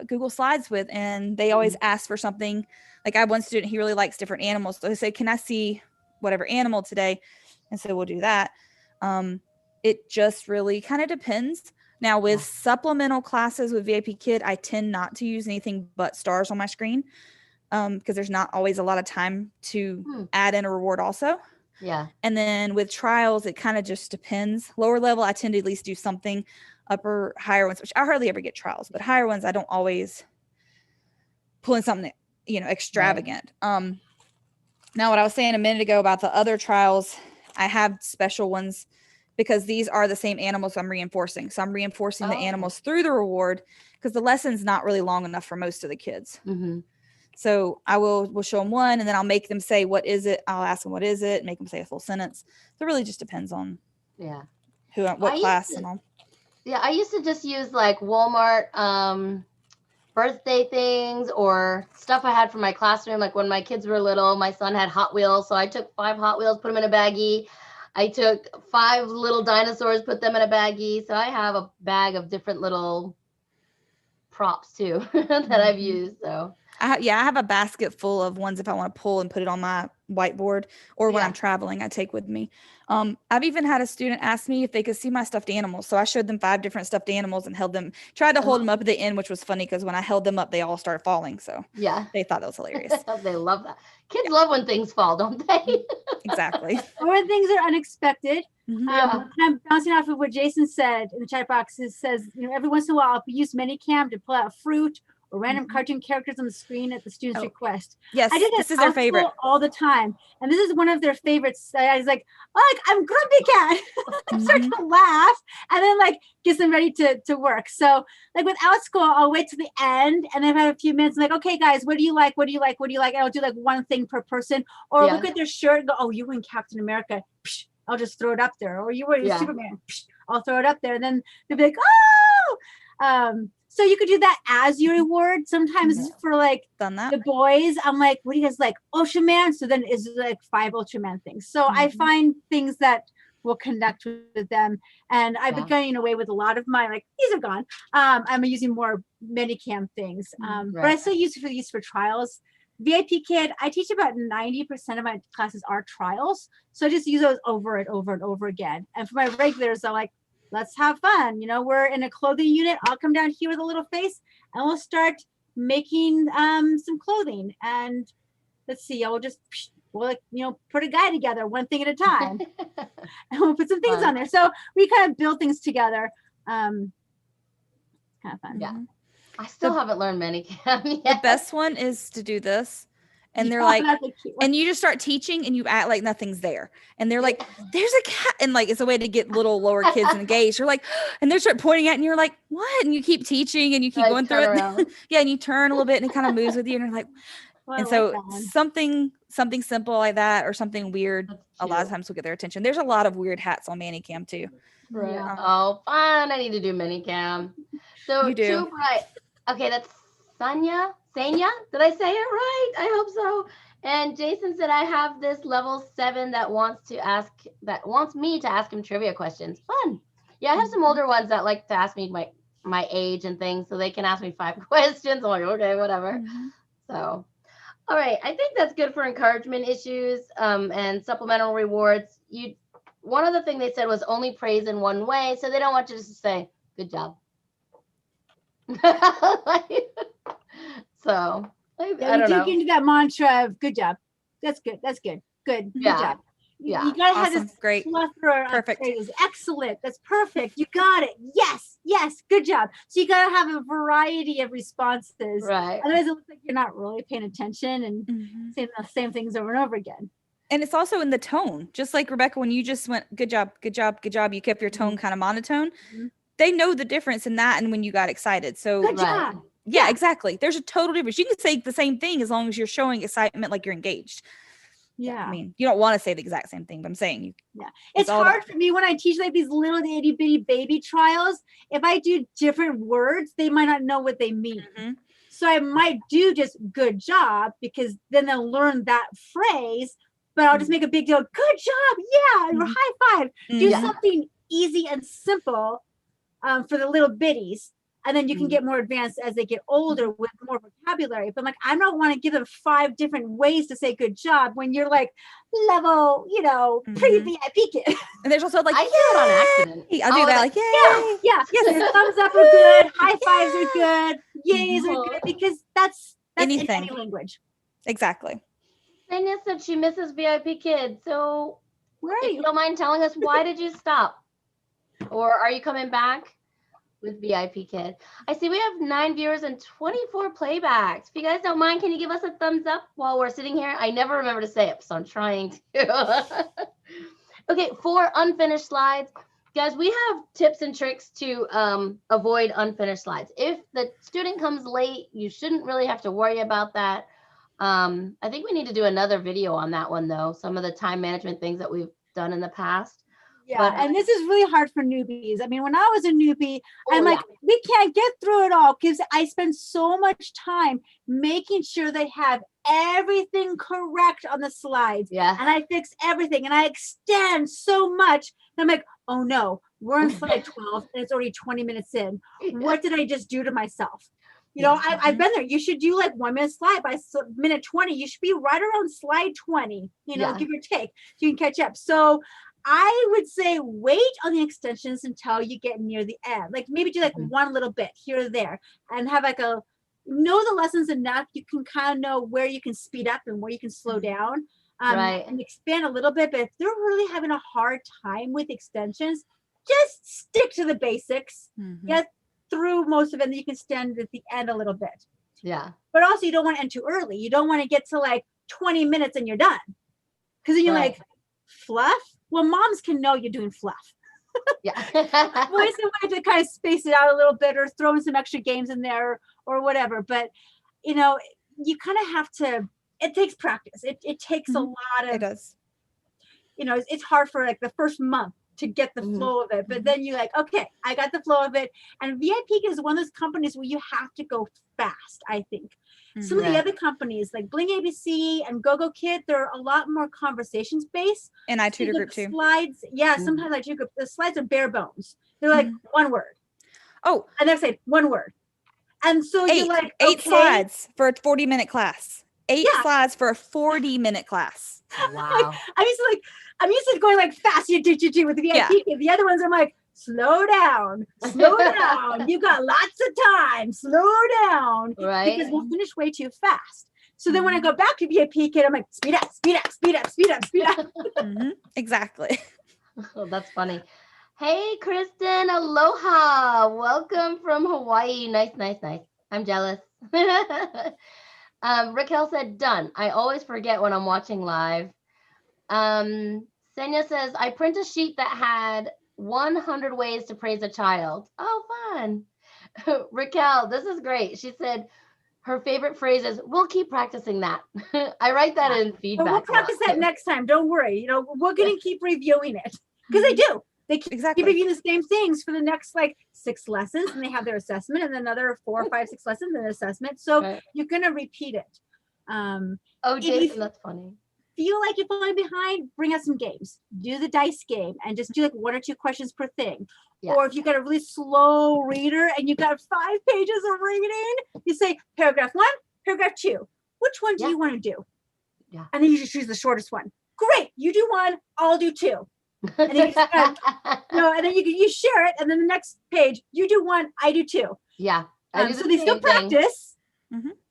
Google Slides with, and they always ask for something. Like I have one student, he really likes different animals. So I say, can I see whatever animal today? And so we'll do that. It just really kind of depends. Now with supplemental classes with VIPKid, I tend not to use anything but stars on my screen because there's not always a lot of time to add in a reward also. Yeah. And then with trials, it kind of just depends. Lower level, I tend to at least do something. Higher ones, which I hardly ever get trials, but higher ones, I don't always pull in something, extravagant. Right. Now what I was saying a minute ago about the other trials, I have special ones because these are the same animals I'm reinforcing. So I'm reinforcing the animals through the reward because the lesson's not really long enough for most of the kids. Mm-hmm. So I will show them one, and then I'll make them say, what is it? I'll ask them, what is it? Make them say a full sentence. So it really just depends on what class and all. Yeah, I used to just use like Walmart birthday things or stuff I had from my classroom. Like when my kids were little, my son had Hot Wheels. So I took 5 Hot Wheels, put them in a baggie. I took 5 little dinosaurs, put them in a baggie. So I have a bag of different little props too that I've used. So I have a basket full of ones if I want to pull and put it on my whiteboard, or when I'm traveling, I take with me. I've even had a student ask me if they could see my stuffed animals. So I showed them 5 different stuffed animals and tried to hold them up at the end, which was funny because when I held them up, they all started falling. So they thought that was hilarious. They love that. Kids love when things fall, don't they? Exactly. Or when things are unexpected. I'm bouncing off of what Jason said in the chat box. It says, every once in a while I'll use Manicam to pull out fruit or random cartoon characters on the screen at the student's request. Yes, I did this is their favorite all the time, and this is one of their favorites. I was like, I'm Grumpy Cat. I start to laugh, and then gets them ready to work. So without school, I'll wait to the end, and then I have a few minutes. I'm like, okay, guys, what do you like? What do you like? What do you like? And I'll do one thing per person, or look at their shirt and go, oh, you were in Captain America. Psh, I'll just throw it up there. Or you were in Superman. Psh, I'll throw it up there, and then they'll be like, oh. So you could do that as your reward. Sometimes for the boys, I'm like, what do you guys like? Ultraman. So then it's 5 Ultraman things. So I find things that will connect with them. And I've been going away with a lot of my, these are gone. I'm using more Manicam things. But I still use these for trials. VIPKid, I teach about 90% of my classes are trials. So I just use those over and over and over again. And for my regulars, I'm like, let's have fun. We're in a clothing unit. I'll come down here with a little face and we'll start making some clothing. And let's see, we'll put a guy together, one thing at a time. And we'll put some things on there. So we kind of build things together. Kind of fun. Yeah. I still haven't learned Manicam yet. The best one is to do this. And they're and you just start teaching and you act like nothing's there. And they're like, there's a cat. And it's a way to get little lower kids engaged. You're like, and they start pointing at it and you're like, what? And you keep teaching and you keep going through it. And you turn a little bit and it kind of moves with you. And you're like, and so something simple like that or something weird, a lot of times will get their attention. There's a lot of weird hats on Manicam too. Right. Oh, fun. I need to do Manicam. So you do. Too Bright. Okay, that's Sanya. Did I say it right? I hope so. And Jason said I have this level 7 that wants me to ask him trivia questions. Fun. Yeah, I have some older ones that like to ask me my age and things, so they can ask me 5 questions. I'm like, okay, whatever. So, all right. I think that's good for encouragement issues and supplemental rewards. One other thing they said was only praise in one way, so they don't want you to just say, good job. So I don't know. Into that mantra of good job. That's good. Good job. Yeah. You gotta awesome. have this great. Perfect. Excellent. That's perfect. You got it. Yes. Good job. So you gotta have a variety of responses. Right. Otherwise it looks like you're not really paying attention and saying the same things over and over again. And it's also in the tone. Just like Rebecca, when you just went, good job, good job, good job. You kept your tone kind of monotone. They know the difference in that and when you got excited. So good job. Yeah, exactly. There's a total difference. You can say the same thing as long as you're showing excitement, like you're engaged. Yeah. I mean, you don't want to say the exact same thing, but I'm saying it's hard for me when I teach like these little itty bitty baby trials. If I do different words, they might not know what they mean. So I might do just good job because then they'll learn that phrase, but I'll just make a big deal. Good job. Yeah. Or high five. Do something easy and simple for the little bitties. And then you can get more advanced as they get older with more vocabulary. But like, I don't want to give them 5 different ways to say good job when you're like level, pre-VIP kid. And there's also like, I do it on accident. I'll do that. Like, yay. Yeah. Yes. Thumbs up are good. High fives are good. Yays are good because that's anything. In any language. Exactly. Sanya said she misses VIPKid. So if you don't mind telling us, why did you stop? Or are you coming back with VIPKid? I see we have 9 viewers and 24 playbacks. If you guys don't mind, can you give us a thumbs up while we're sitting here? I never remember to say it, so I'm trying to. Okay, for unfinished slides, guys, we have tips and tricks to avoid unfinished slides. If the student comes late, you shouldn't really have to worry about that. I think we need to do another video on that one, though. Some of the time management things that we've done in the past. Yeah, and this is really hard for newbies. I mean, when I was a newbie, I'm like, we can't get through it all because I spend so much time making sure they have everything correct on the slides. Yeah. And I fix everything and I extend so much. And I'm like, oh no, we're on slide 12 and it's already 20 minutes in. What did I just do to myself? You know, I've been there. You should do like 1 minute slide by minute 20. You should be right around slide 20, give or take, so you can catch up. So I would say wait on the extensions until you get near the end. Like maybe do like one little bit here or there and have like know the lessons enough. You can kind of know where you can speed up and where you can slow down and expand a little bit. But if they're really having a hard time with extensions, just stick to the basics. Get through most of it and you can extend at the end a little bit. Yeah. But also you don't want to end too early. You don't want to get to like 20 minutes and you're done. Because then you're like, fluff? Well, moms can know you're doing fluff. Yeah. Well, it's a way to kind of space it out a little bit or throw in some extra games in there or whatever. But, you kind of have to, it takes practice. It takes a lot of, it does. It's hard for like the first month to get the flow of it. But then you're like, okay, I got the flow of it. And VIPKid is one of those companies where you have to go fast, I think. Some of the other companies like Bling ABC and GoGoKid, they're a lot more conversations based. And I tutor group too. Slides, sometimes I tutor group. The slides are bare bones. They're like one word. Oh, and they say one word. And so you're like, eight slides for a 40-minute class. 8 slides for a 40-minute class. Wow. I'm used to going like fast with the VIPKid. The other ones I'm like, slow down. You got lots of time. Slow down. Right. Because we'll finish way too fast. So then when I go back to VIPKid, I'm like, speed up. Exactly. Oh, that's funny. Hey, Kristen. Aloha. Welcome from Hawaii. Nice. I'm jealous. Raquel said, done. I always forget when I'm watching live. Senya says, I print a sheet that had 100 ways to praise a child. Oh, fun. Raquel, this is great. She said her favorite phrase is, we'll keep practicing that. I write that in feedback. But we'll practice that next time. Don't worry. We're going to keep reviewing it because they do. They keep reviewing the same things for the next 6 lessons and they have their assessment and another 4, 5, 6 lessons and assessment. So you're going to repeat it. Jason, that's funny. Feel like you're falling behind, bring out some games. Do the dice game and just do 1 or 2 questions per thing. Yeah. Or if you've got a really slow reader and you've got 5 pages of reading, you say paragraph 1, paragraph 2. Which one do you want to do? Yeah. And then you just choose the shortest one. Great. You do 1, I'll do 2. And then and then you share it. And then the next page, you do 1, I do 2. Yeah. So they still practice,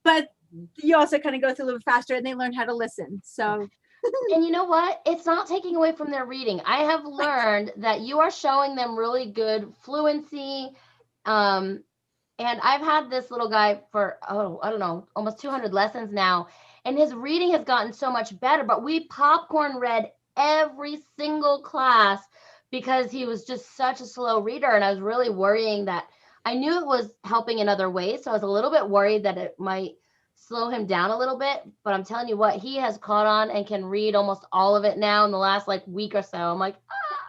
but you also kind of go through a little bit faster and they learn how to listen. So, and you know what? It's not taking away from their reading. I have learned that you are showing them really good fluency. And I've had this little guy for, I don't know, almost 200 lessons now. and his reading has gotten so much better. But we popcorn read every single class because he was just such a slow reader. And I was really worrying that I knew it was helping in other ways. So I was a little bit worried that it might slow him down a little bit. But I'm telling you what, he has caught on and can read almost all of it now in the last like week or so. I'm like,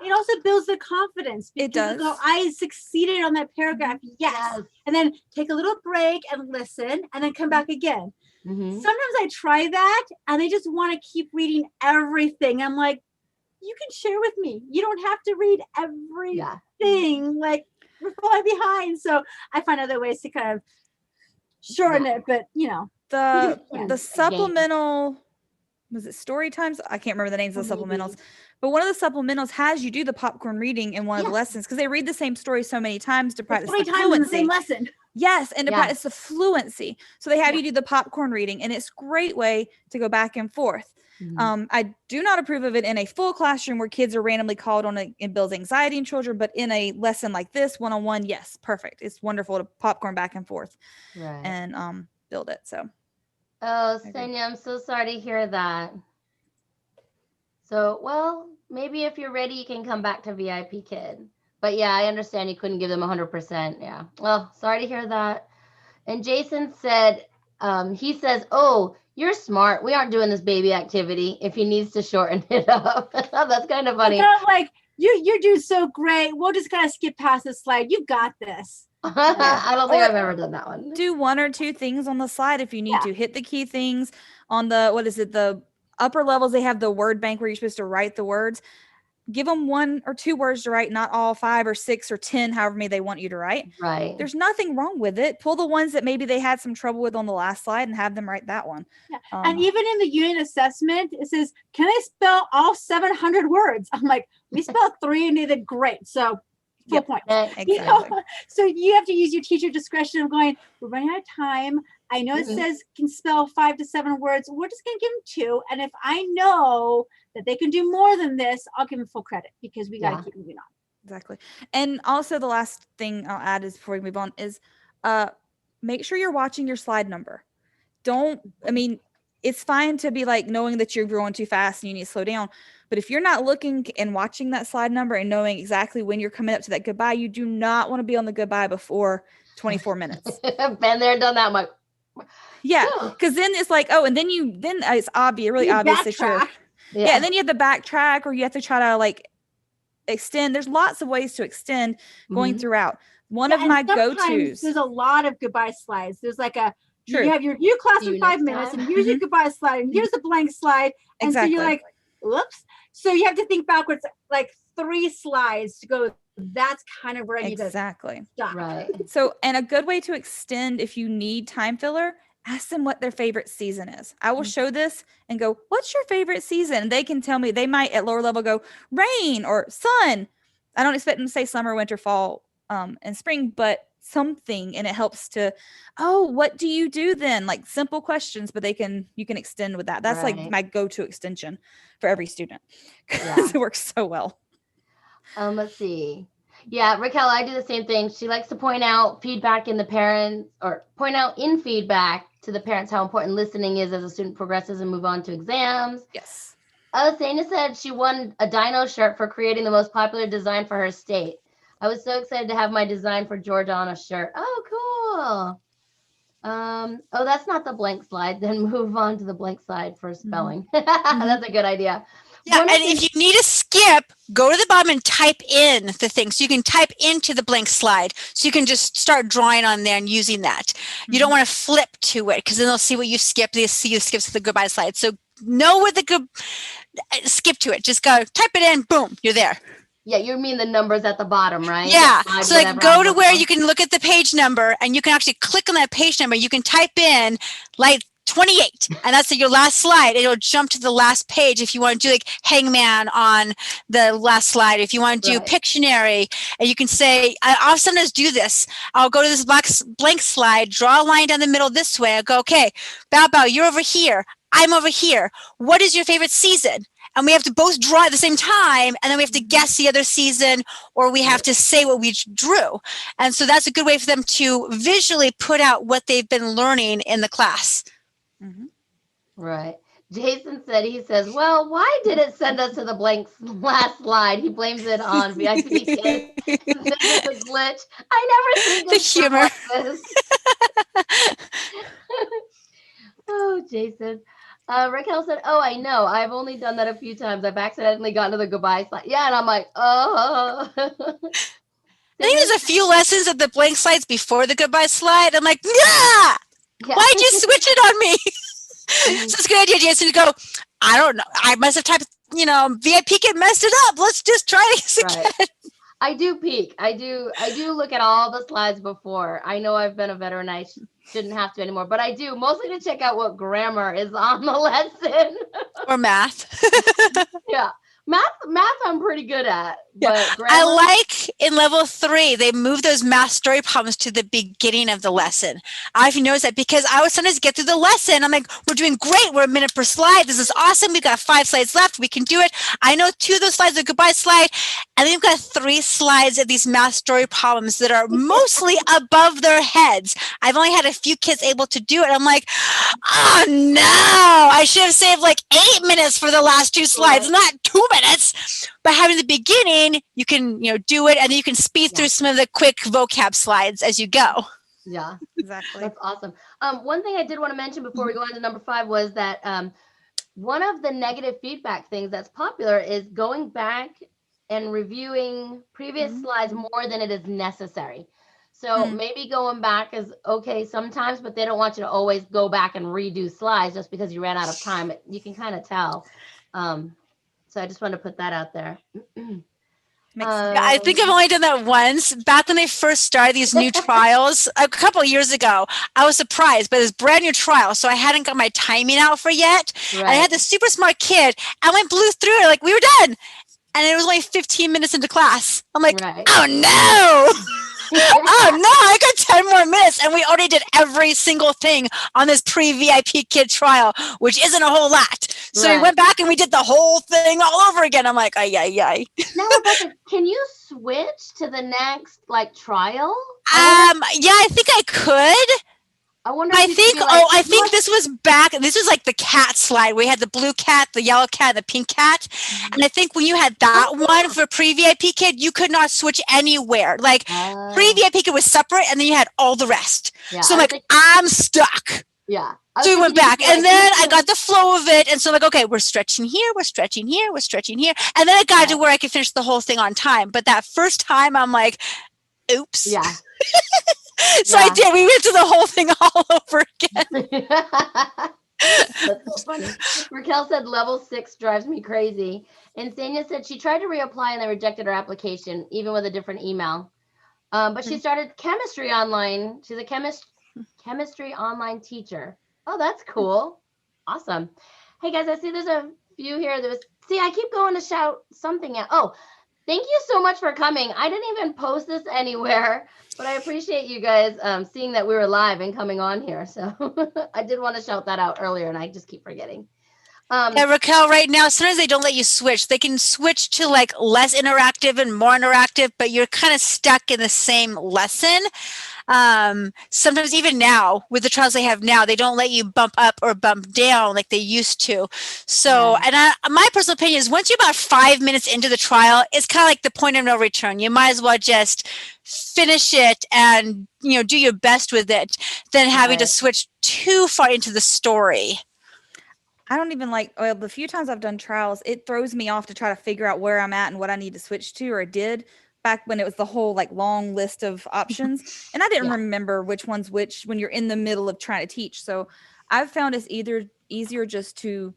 it also builds the confidence. It does. Go, I succeeded on that paragraph. Yes. And then take a little break and listen and then come back again. Sometimes I try that and they just want to keep reading everything. I'm like, you can share with me. You don't have to read everything. Like, we're falling behind. So I find other ways to kind of shorten it. But, you know. The supplemental, was it story times? I can't remember the names of the supplementals. But one of the supplementals has you do the popcorn reading in one of the lessons because they read the same story so many times to practice the fluency. In the same lesson. Yes, and to practice the fluency. So they have you do the popcorn reading, and it's a great way to go back and forth. I do not approve of it in a full classroom where kids are randomly called on it builds anxiety in children, but in a lesson like this, one-on-one, yes, perfect. It's wonderful to popcorn back and forth and build it. So. Oh, Senya, I'm so sorry to hear that. So, well, maybe if you're ready, you can come back to VIPKid. But yeah, I understand you couldn't give them 100%. Yeah. Well, sorry to hear that. And Jason said, he says, oh, you're smart. We aren't doing this baby activity if he needs to shorten it up. That's kind of funny. Like, you're doing so great. We'll just kind of skip past this slide. You got this. I don't think I've ever done that one. Do one or two things on the slide if you need to. Hit the key things on the upper levels. They have the word bank where you're supposed to write the words. Give them 1 or 2 words to write, not all 5 or 6 or 10, however many they want you to write. Right. There's nothing wrong with it. Pull the ones that maybe they had some trouble with on the last slide and have them write that one. Yeah. And even in the unit assessment, it says, can I spell all 700 words? I'm like, we spelled 3 and they did great. So full point. Exactly. You know? So you have to use your teacher discretion of going, we're running out of time. I know it says can spell 5 to 7 words. We're just going to give them 2. And if I know that they can do more than this, I'll give them full credit because we got to keep moving on. Exactly. And also the last thing I'll add is before we move on is make sure you're watching your slide number. It's fine to be like knowing that you're going too fast and you need to slow down. But if you're not looking and watching that slide number and knowing exactly when you're coming up to that goodbye, you do not want to be on the goodbye before 24 minutes. Been there, done that. I'm like, yeah, because then it's like, oh, and then it's obvious, really obvious that you're, and then you have to backtrack or you have to try to like extend. There's lots of ways to extend going throughout. One of my go-tos. There's a lot of goodbye slides. There's like you have your new class in 5 minutes, and here's your goodbye slide, and here's the blank slide, and so you're like, whoops. So you have to think backwards, like 3 slides to go. That's kind of where I need to stop. Right. So, and a good way to extend if you need time filler, ask them what their favorite season is. I will show this and go, what's your favorite season? And they can tell me. They might at lower level go rain or sun. I don't expect them to say summer, winter, fall, and spring, but something. And it helps to, what do you do then? Like simple questions, but you can extend with that. That's like my go-to extension for every student because it works so well. Let's see. Yeah, Raquel, I do the same thing. She likes to point out feedback in the parents or point out in feedback to the parents how important listening is as a student progresses and move on to exams. Yes. Sana said she won a dino shirt for creating the most popular design for her state. I was so excited to have my design for Georgia on a shirt. Oh, cool. That's not the blank slide. Then move on to the blank slide for spelling. That's a good idea. Yeah, and if you need to skip, go to the bottom and type in the thing. So you can type into the blank slide. So you can just start drawing on there and using that. You don't want to flip to it because then they'll see what you skipped. They see you skip to the goodbye slide. So know where skip to it. Just go type it in. Boom, you're there. Yeah, you mean the numbers at the bottom, right? Yeah. So like go to where you can look at the page number and you can actually click on that page number. You can type in like 28, and that's your last slide. It'll jump to the last page if you want to do like hangman on the last slide. If you want to do Pictionary, and you can say, I'll sometimes do this. I'll go to this blank slide, draw a line down the middle this way. I'll go, okay, Bao, you're over here. I'm over here. What is your favorite season? And we have to both draw at the same time, and then we have to guess the other season, or we have to say what we drew. And so that's a good way for them to visually put out what they've been learning in the class. Right. Jason said, he says, well, why did it send us to the blank last slide? He blames it on VIP Kid and says it's a glitch. I never think The of stuff humor. like this. Oh, Jason. Raquel said, oh, I know. I've only done that a few times. I've accidentally gotten to the goodbye slide. Yeah, and I'm like, oh. I think there's a few lessons of the blank slides before the goodbye slide. I'm like, yeah! Why'd you switch it on me? So it's a good idea, Jason, to go, I don't know. I must have typed, VIPKid messed it up. Let's just try this again. Right. I do peek. I do look at all the slides before. I know I've been a veteran. I shouldn't have to anymore, but I do mostly to check out what grammar is on the lesson. Or math. Yeah. Math I'm pretty good at. But Yeah. grammar, I like in level 3, they move those math story problems to the beginning of the lesson. I don't know if you noticed that, because I would sometimes get through the lesson. I'm like, we're doing great. We're a minute per slide. This is awesome. We've got 5 slides left. We can do it. I know 2 of those slides are goodbye slide. And then we've got 3 slides of these math story problems that are mostly above their heads. I've only had a few kids able to do it. I'm like, oh no, I should have saved like 8 minutes for the last 2 slides, not 2 minutes. But having the beginning, you can, do it, and then you can speed through some of the quick vocab slides as you go. Yeah, Exactly. that's awesome. One thing I did want to mention before we go on to number 5 was that one of the negative feedback things that's popular is going back and reviewing previous slides more than it is necessary. So maybe going back is okay sometimes, but they don't want you to always go back and redo slides just because you ran out of time. You can kind of tell. So I just wanted to put that out there. I think I've only done that once. Back when they first started these new trials a couple of years ago, I was surprised, but it's brand new trial, so I hadn't got my timing out for yet. Right. And I had this super smart kid, and we blew through it like we were done. And it was only 15 minutes into class. I'm like, oh no! Oh no, I got 10 more minutes, and we already did every single thing on this pre-VIPKid trial, which isn't a whole lot. So we went back and we did the whole thing all over again. I'm like, ay, ay, ay. Now, Rebecca, can you switch to the next trial? Yeah, I think I could. I wonder. I think this was back. This was like the cat slide. We had the blue cat, the yellow cat, and the pink cat. And I think when you had that one for pre-VIPKid, you could not switch anywhere. Like pre-VIPKid was separate, and then you had all the rest. Yeah, so I'm like, I'm stuck. Yeah. So we went back, and then I got the flow of it, and so I'm like, okay, we're stretching here, we're stretching here, we're stretching here, and then I got to where I could finish the whole thing on time. But that first time, I'm like, oops. Yeah. So I did. We went to the whole thing all over again. That's so funny. Raquel said level 6 drives me crazy. And Sanya said she tried to reapply and they rejected her application, even with a different email. But she started chemistry online. She's a chemistry online teacher. Oh, that's cool. Awesome. Hey guys, I see there's a few here. I keep going to shout something out. Oh, thank you so much for coming. I didn't even post this anywhere, but I appreciate you guys seeing that we were live and coming on here. So I did want to shout that out earlier, and I just keep forgetting. Yeah, Raquel, right now, sometimes they don't let you switch. They can switch to less interactive and more interactive, but you're kind of stuck in the same lesson. Sometimes even now with the trials they have now, they don't let you bump up or bump down like they used to. So, and my personal opinion is once you're about 5 minutes into the trial, it's kind of like the point of no return. You might as well just finish it and, do your best with it than having to switch too far into the story. I don't even the few times I've done trials, it throws me off to try to figure out where I'm at and what I need to switch to, or did back when it was the whole long list of options. And I didn't remember which one's which when you're in the middle of trying to teach. So I've found it's either easier just to,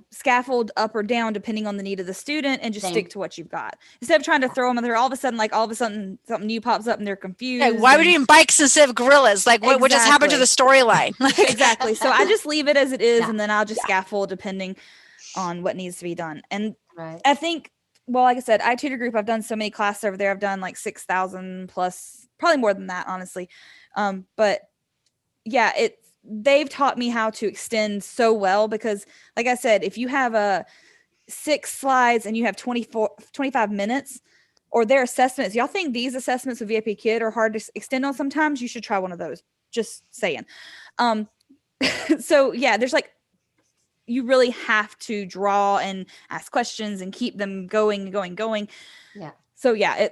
scaffold up or down depending on the need of the student and just stick to what you've got. Instead of trying to throw them in there, all of a sudden something new pops up and they're confused. Hey, why are we doing bikes instead of gorillas? What just happened to the storyline? Exactly. So I just leave it as it is, and then I'll just scaffold depending on what needs to be done. And I think, well, like I said, iTutor Group, I've done so many classes over there. I've done 6,000 plus, probably more than that, honestly. But yeah, they've taught me how to extend so well because, like I said, if you have 6 slides and you have 25 minutes, or their assessments, y'all think these assessments with VIPKid are hard to extend on sometimes? You should try one of those. Just saying. So yeah, there's like, you really have to draw and ask questions and keep them going. Yeah. So yeah,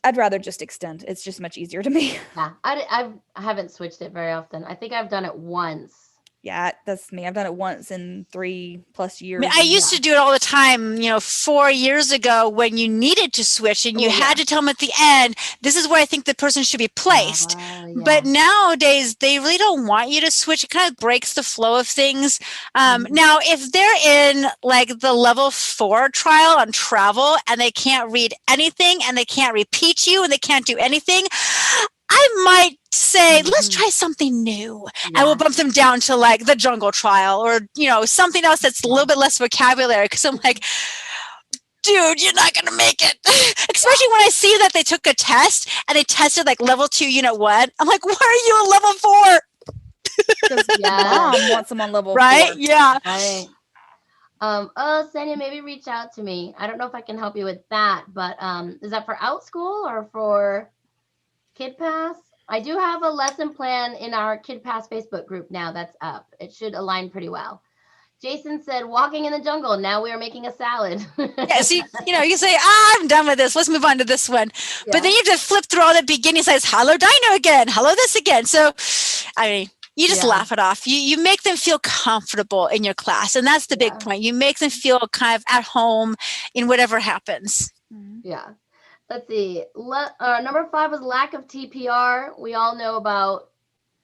I'd rather just extend. It's just much easier to me. Yeah. I haven't switched it very often. I think I've done it once. Yeah, that's me. I've done it once in 3+ years. I mean, I used to do it all the time, 4 years ago when you needed to switch and you had to tell them at the end, this is where I think the person should be placed. But nowadays, they really don't want you to switch. It kind of breaks the flow of things. Now, if they're in like the level 4 trial on travel and they can't read anything and they can't repeat you and they can't do anything, I might say, let's try something new. And we'll bump them down to like the jungle trial or, something else that's a little bit less vocabulary. Cause I'm like, dude, you're not going to make it. Especially when I see that they took a test and they tested like level 2, you know what? I'm like, why are you a level 4? Because mom wants them on level 4. Yeah. Right. Senya, maybe reach out to me. I don't know if I can help you with that, but is that for OutSchool or for Kid Pass? I do have a lesson plan in our Kid Pass Facebook group now that's up. It should align pretty well. Jason said, walking in the jungle. Now we are making a salad. Yeah, see, you can say, I'm done with this. Let's move on to this one. Yeah. But then you have to flip through all the beginning sides. Hello, Dino again. Hello, this again. So, I mean, you just laugh it off. You make them feel comfortable in your class. And that's the big point. You make them feel kind of at home in whatever happens. Yeah. Let's see. Number 5 was lack of TPR. We all know about,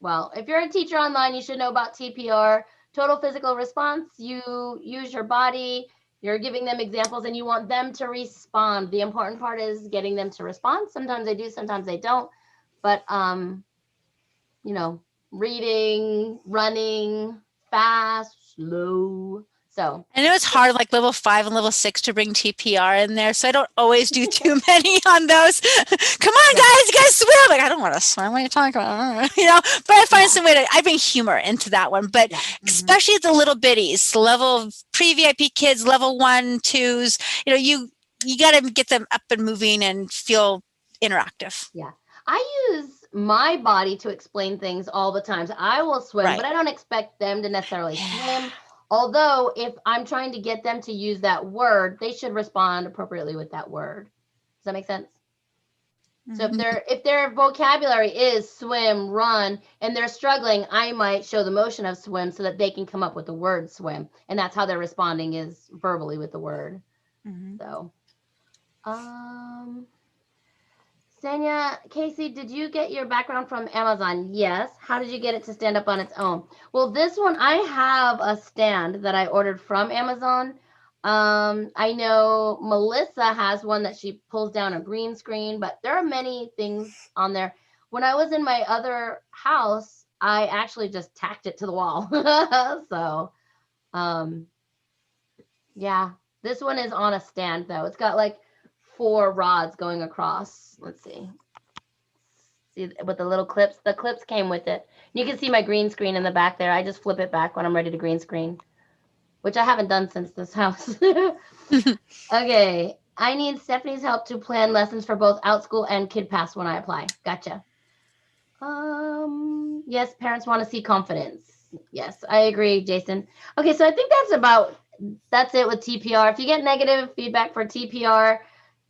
well, if you're a teacher online, you should know about TPR, total physical response. You use your body, you're giving them examples, and you want them to respond. The important part is getting them to respond. Sometimes they do, sometimes they don't. But, reading, running, fast, slow. So I know it's hard, like level 5 and level 6 to bring TPR in there. So I don't always do too many on those. Come on, guys, you guys swim. Like, I don't want to swim. What are you talking about? But I find some way I bring humor into that one. But especially the little bitties, level pre-VIP kids, level 1, 2s, you got to get them up and moving and feel interactive. Yeah. I use my body to explain things all the time. So I will swim, but I don't expect them to necessarily swim. Although if I'm trying to get them to use that word, they should respond appropriately with that word. Does that make sense? So if their vocabulary is swim, run, and they're struggling, I might show the motion of swim so that they can come up with the word swim. And that's how they're responding, is verbally with the word. So, Senya, Casey, did you get your background from Amazon? Yes. How did you get it to stand up on its own? Well, this one, I have a stand that I ordered from Amazon. I know Melissa has one that she pulls down a green screen, but there are many things on there. When I was in my other house, I actually just tacked it to the wall. So, yeah, this one is on a stand though. It's got like 4 rods going across. Let's see with the little clips. The clips came with it. You can see my green screen in the back there. I just flip it back when I'm ready to green screen, which I haven't done since this house. Okay. I need Stephanie's help to plan lessons for both OutSchool and Kid Pass when I apply. Gotcha. Yes, parents want to see confidence. Yes, I agree, Jason. Okay, so I think that's it with TPR. If you get negative feedback for TPR,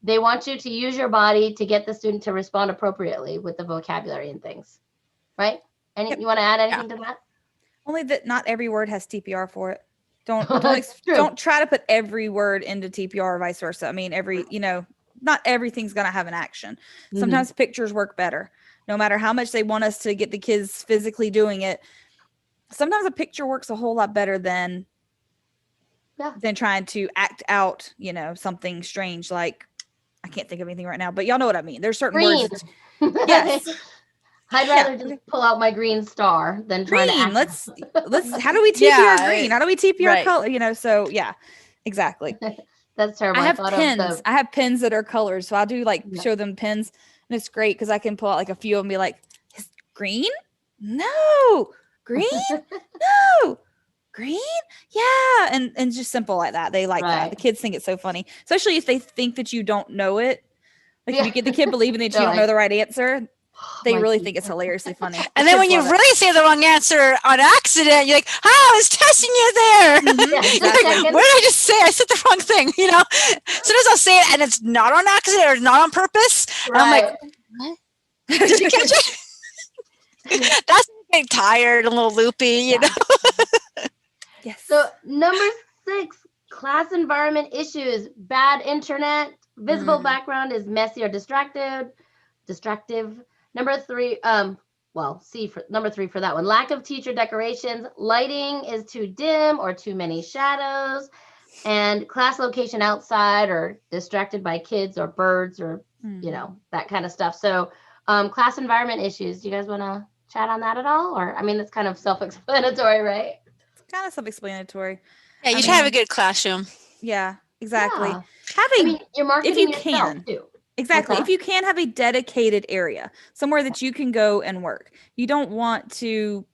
they want you to use your body to get the student to respond appropriately with the vocabulary and things, right? You want to add anything to that? Only that not every word has TPR for it. Don't try to put every word into TPR or vice versa. I mean, not everything's going to have an action. Sometimes pictures work better. No matter how much they want us to get the kids physically doing it, sometimes a picture works a whole lot better than trying to act out, something strange like, I can't think of anything right now, but y'all know what I mean. There's certain words. Yes. I'd rather just pull out my green star than try to act. Let's how do we TPR green? How do we TPR color? So yeah, exactly. That's terrible. I have pins. I have pins that are colors. So I'll do show them pins, and it's great because I can pull out like a few of them and be like, is green? No. Green? No. Green? Yeah. And just simple like that. They like that. The kids think it's so funny, especially if they think that you don't know it. Like if you get the kid believing that you don't know the right answer. They really think it's hilariously funny. And then when you really say the wrong answer on accident, you're like, I was testing you there. Exactly. What did I just say? I said the wrong thing, Sometimes I'll say it and it's not on accident or not on purpose. And I'm like, what? Did you catch it? That's getting tired and a little loopy, Yes. So number 6, class environment issues: bad internet, visible background is messy or distractive. Number 3, number 3 for that one: lack of teacher decorations, lighting is too dim or too many shadows, and class location outside or distracted by kids or birds or that kind of stuff. So class environment issues. Do you guys want to chat on that at all? Or I mean, it's kind of self-explanatory, right? Kind of self-explanatory. Yeah, you should have a good classroom. Yeah, exactly. Yeah. You're marketing yourself too. Exactly. If you can have a dedicated area, somewhere that you can go and work. You don't want to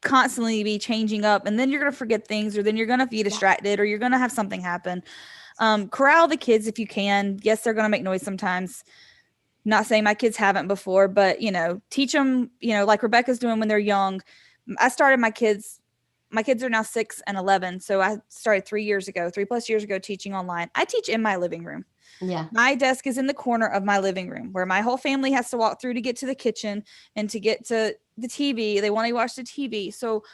constantly be changing up, and then you're going to forget things, or then you're going to be distracted, or you're going to have something happen. Corral the kids if you can. Yes, they're going to make noise sometimes. Not saying my kids haven't before, but teach them, like Rebecca's doing when they're young. I started my kids are now 6 and 11. So I started 3+ years ago, teaching online. I teach in my living room. Yeah. My desk is in the corner of my living room where my whole family has to walk through to get to the kitchen and to get to the TV. They want to watch the TV. So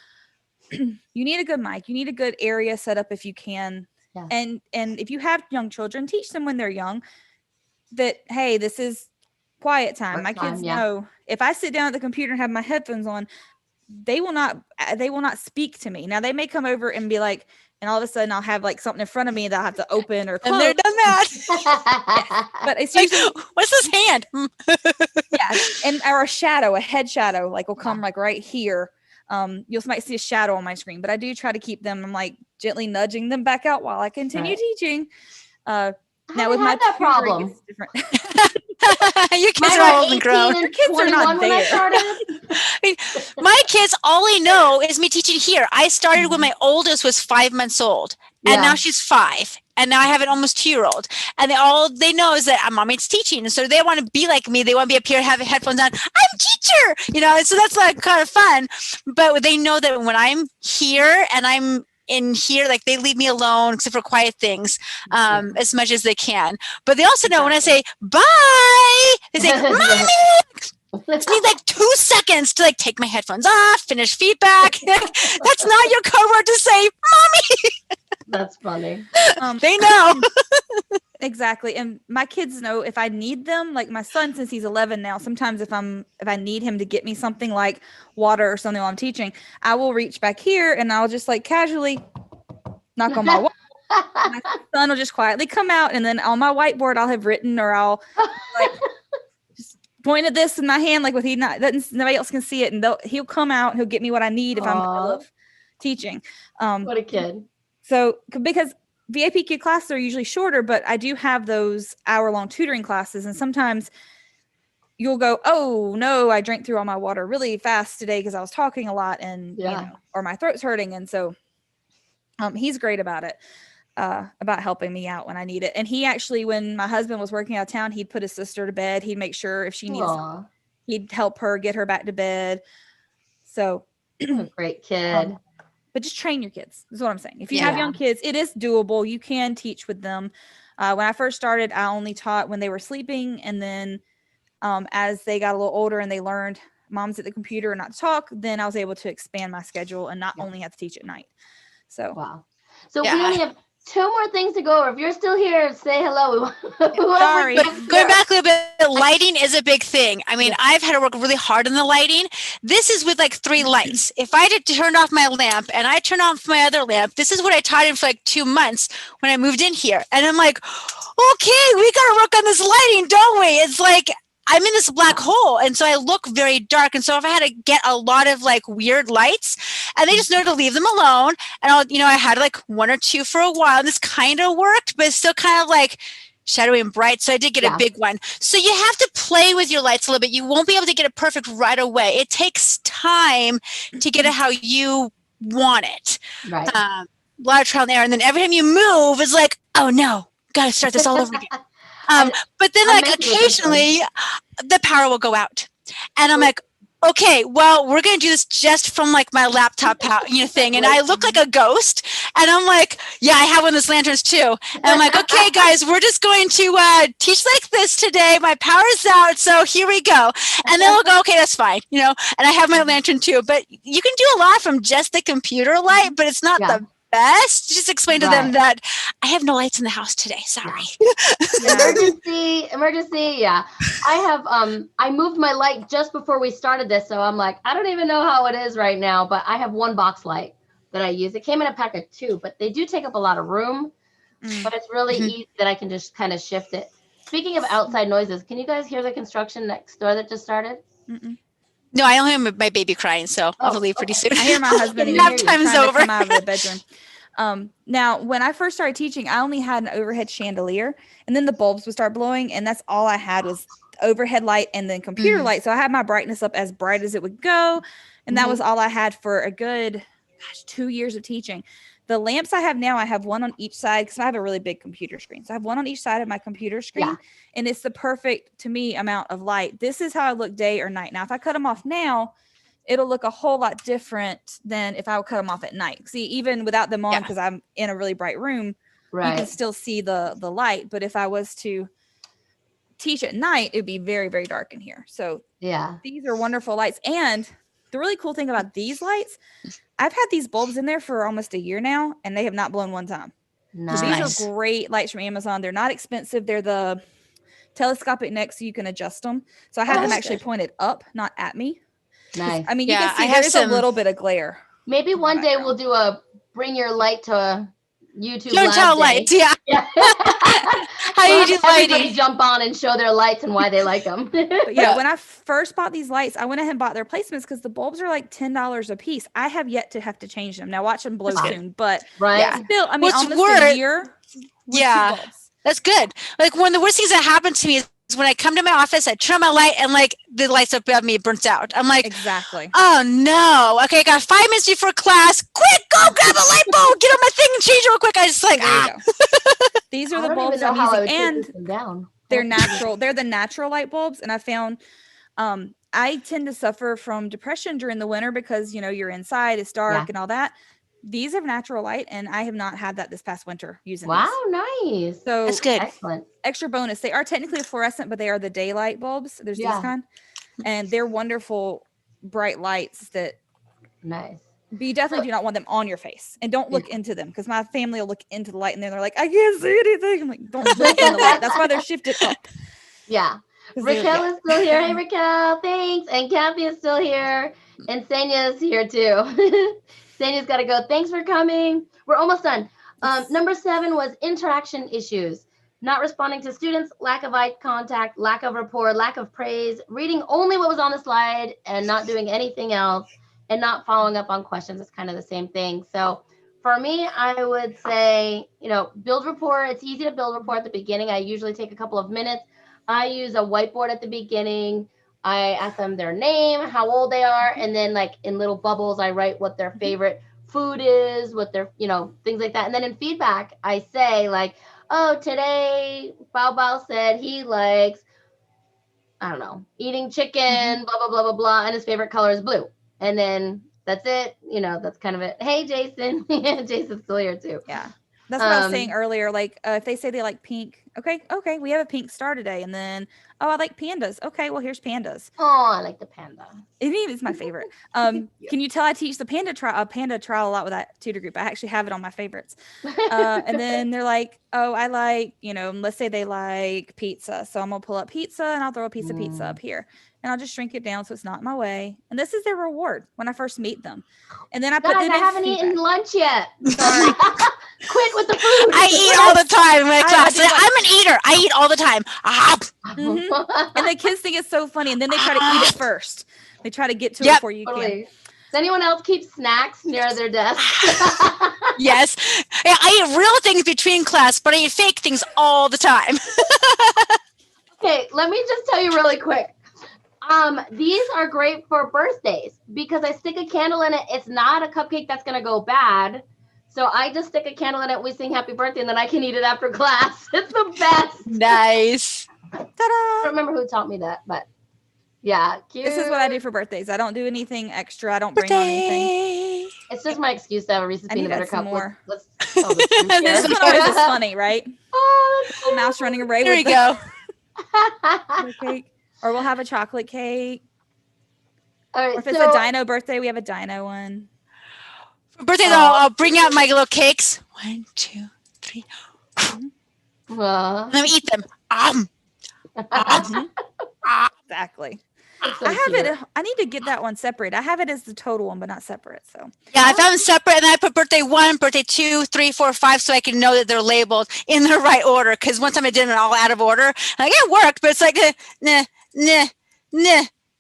you need a good mic. You need a good area set up if you can. Yeah. And if you have young children, teach them when they're young that, hey, this is quiet time. My kids know if I sit down at the computer and have my headphones on, they will not speak to me. Now they may come over and be like, and all of a sudden I'll have like something in front of me that I have to open or close. And they're done that. But it's usually, what's this hand? and or a head shadow, like will come like right here. You might see a shadow on my screen, but I do try to keep them. I'm like gently nudging them back out while I continue teaching. Now with my that problem, it's different. Your kids are old and grown. Your kids are not there. My kids, all they know is me teaching here. I started when my oldest was 5 months old, and now she's 5, and now I have an almost 2-year-old, and they know is that mommy's teaching, and so they want to be like me. They want to be up here, have headphones on. I'm teacher, so that's like kind of fun. But they know that when I'm here and I'm in here, like they leave me alone except for quiet things as much as they can. But they also know when I say bye, they say mommy. It needs like 2 seconds to like take my headphones off, finish feedback. That's not your code word to say mommy. That's funny. They know. Exactly. And my kids know if I need them, like my son, since he's 11 now, sometimes if I need him to get me something like water or something while I'm teaching, I will reach back here and I'll just like casually knock on my wall. My son will just quietly come out, and then on my whiteboard I'll have written, or I'll like just point at this in my hand, like with nobody else can see it, and he'll come out, he'll get me what I need if I'm in the middle of teaching. What a kid. So because VIPKid classes are usually shorter, but I do have those hour-long tutoring classes, and sometimes you'll go, oh no, I drank through all my water really fast today because I was talking a lot, and or my throat's hurting, and so he's great about it, about helping me out when I need it. And he actually, when my husband was working out of town, he'd put his sister to bed. He'd make sure if she needed something, he'd help her get her back to bed. So great kid. But just train your kids is what I'm saying. If you have young kids, it is doable. You can teach with them. When I first started, I only taught when they were sleeping. And then as they got a little older and they learned mom's at the computer and not to talk, then I was able to expand my schedule and not only have to teach at night. So, wow. So we only have 2 more things to go over. If you're still here, say hello. Sorry. Going back a little bit, lighting is a big thing. I mean, I've had to work really hard on the lighting. This is with like 3 lights. If I did turn off my lamp and I turn off my other lamp, this is what I taught him for like 2 months when I moved in here. And I'm like, okay, we got to work on this lighting, don't we? It's like, I'm in this black hole, and so I look very dark. And so if I had to get a lot of like weird lights, and they just know to leave them alone. And I had like 1 or 2 for a while, and this kind of worked, but it's still kind of like shadowy and bright. So I did get a big one. So you have to play with your lights a little bit. You won't be able to get it perfect right away. It takes time to get it how you want it. Right. A lot of trial and error. And then every time you move, it's like, oh no, got to start this all over again. But then like occasionally the power will go out And I'm like, okay, well, we're going to do this just from like my laptop thing. And I look like a ghost. And I'm like, yeah, I have one of those lanterns too. And I'm like, okay, guys, we're just going to teach like this today. My power's out. So here we go. And then we'll go, okay, that's fine. And I have my lantern too. But you can do a lot from just the computer light, but it's not the best. Just explain to them that I have no lights in the house today. Sorry. Emergency. Yeah. I moved my light just before we started this. So I'm like, I don't even know how it is right now, but I have one box light that I use. It came in a pack of 2, but they do take up a lot of room, but it's really easy that I can just kind of shift it. Speaking of outside noises, can you guys hear the construction next door that just started? No, I only hear my baby crying, so I'll leave pretty soon. I hear my husband nap time's over. To come out of the bedroom. Now, when I first started teaching, I only had an overhead chandelier, and then the bulbs would start blowing, and that's all I had was overhead light and then computer light. So I had my brightness up as bright as it would go, and that was all I had for a good 2 years of teaching. The lamps I have now, I have one on each side because I have a really big computer screen. So I have one on each side of my computer screen, and it's the perfect, to me, amount of light. This is how I look day or night. Now, if I cut them off now, it'll look a whole lot different than if I would cut them off at night. See, even without them on, because I'm in a really bright room, you can still see the light. But if I was to teach at night, it'd be very, very dark in here. So these are wonderful lights. And the really cool thing about these lights, I've had these bulbs in there for almost a year now, and they have not blown one time. Nice. So these are great lights from Amazon. They're not expensive. They're the telescopic neck, so you can adjust them. So I have them actually pointed up, not at me. Nice. I mean, you can see there's a little bit of glare. Maybe one day we'll do a bring your light to YouTube Don't tell lights, How you do everybody jump on and show their lights and why they like them. But when I first bought these lights, I went ahead and bought their placements because the bulbs are like $10 a piece. I have yet to have to change them. Now watch them blow soon, but still, I mean, almost a year. That's good. Like one of the worst things that happened to me is when I come to my office, I turn on my light and like the lights above me burnt out. I'm like, oh no. Okay, I got 5 minutes before class. Quick, go grab a light bulb, get on my thing and change it real quick. I just like, These are the bulbs I'm using, and they're natural. They're the natural light bulbs. And I found I tend to suffer from depression during the winter because, you're inside, it's dark and all that. These have natural light, and I have not had that this past winter using these. Nice. So that's good. Excellent. Extra bonus. They are technically fluorescent, but they are the daylight bulbs. There's these kind, and they're wonderful bright lights that. Nice. But you definitely do not want them on your face, and don't look into them because my family will look into the light and then they're like, I can't see anything. I'm like, don't look in the light. That's why they're shifted up. Yeah. Raquel is still here. Hey, Raquel, thanks. And Kathy is still here, and Senya is here too. Sanya's got to go. Thanks for coming. We're almost done. Number 7 was interaction issues. Not responding to students, lack of eye contact, lack of rapport, lack of praise, reading only what was on the slide and not doing anything else, and not following up on questions. It's kind of the same thing. So for me, I would say, build rapport. It's easy to build rapport at the beginning. I usually take a couple of minutes. I use a whiteboard at the beginning. I ask them their name, how old they are, and then like in little bubbles, I write what their favorite food is, what their, things like that. And then in feedback, I say like, oh, today Bao Bao said he likes, I don't know, eating chicken, blah, blah, blah, blah, blah, and his favorite color is blue. And then that's it. That's kind of it. Hey, Jason. Jason's still here too. Yeah. That's what I was saying earlier. Like, if they say they like pink, okay, we have a pink star today. And then, oh, I like pandas. Okay, well, here's pandas. Oh, I like the panda. It's my favorite. Can you tell I teach the panda trial a lot with that tutor group? I actually have it on my favorites. And then they're like, oh, I like, let's say they like pizza. So I'm going to pull up pizza and I'll throw a piece of pizza up here. And I'll just shrink it down so it's not in my way. And this is their reward when I first meet them. And then I put them in I haven't eaten lunch yet. Sorry. Quit with the food. I eat all the time in my class. I'm an eater. I eat all the time. And the kids think it's so funny. And then they try to eat it first. They try to get to it before you can. Does anyone else keep snacks near their desk? Yes. I eat real things between class, but I eat fake things all the time. Okay, let me just tell you really quick. These are great for birthdays because I stick a candle in it. It's not a cupcake that's going to go bad. So I just stick a candle in it. We sing happy birthday and then I can eat it after class. It's the best. Nice. Ta-da! I don't remember who taught me that, but Yeah, cute. This is what I do for birthdays. I don't do anything extra. I don't bring on anything. It's just my excuse to have a Reese's peanut butter cup. More. Let's tell the truth here. This one always is funny, right? Oh, that's little mouse running away There with we go. the cake. Or we'll have a chocolate cake. All right, or if it's a dino birthday, we have a dino one. For birthdays, I'll bring out my little cakes. 1, 2, 3. Let me eat them. Exactly. So I have cute. it. I need to get that one separate. I have it as the total one, but not separate. So yeah, I found them separate, and then I put birthday 1, birthday 2, 3, 4, 5, so I can know that they're labeled in the right order. Because one time I did them all out of order. I'm like, it worked, but it's like nah.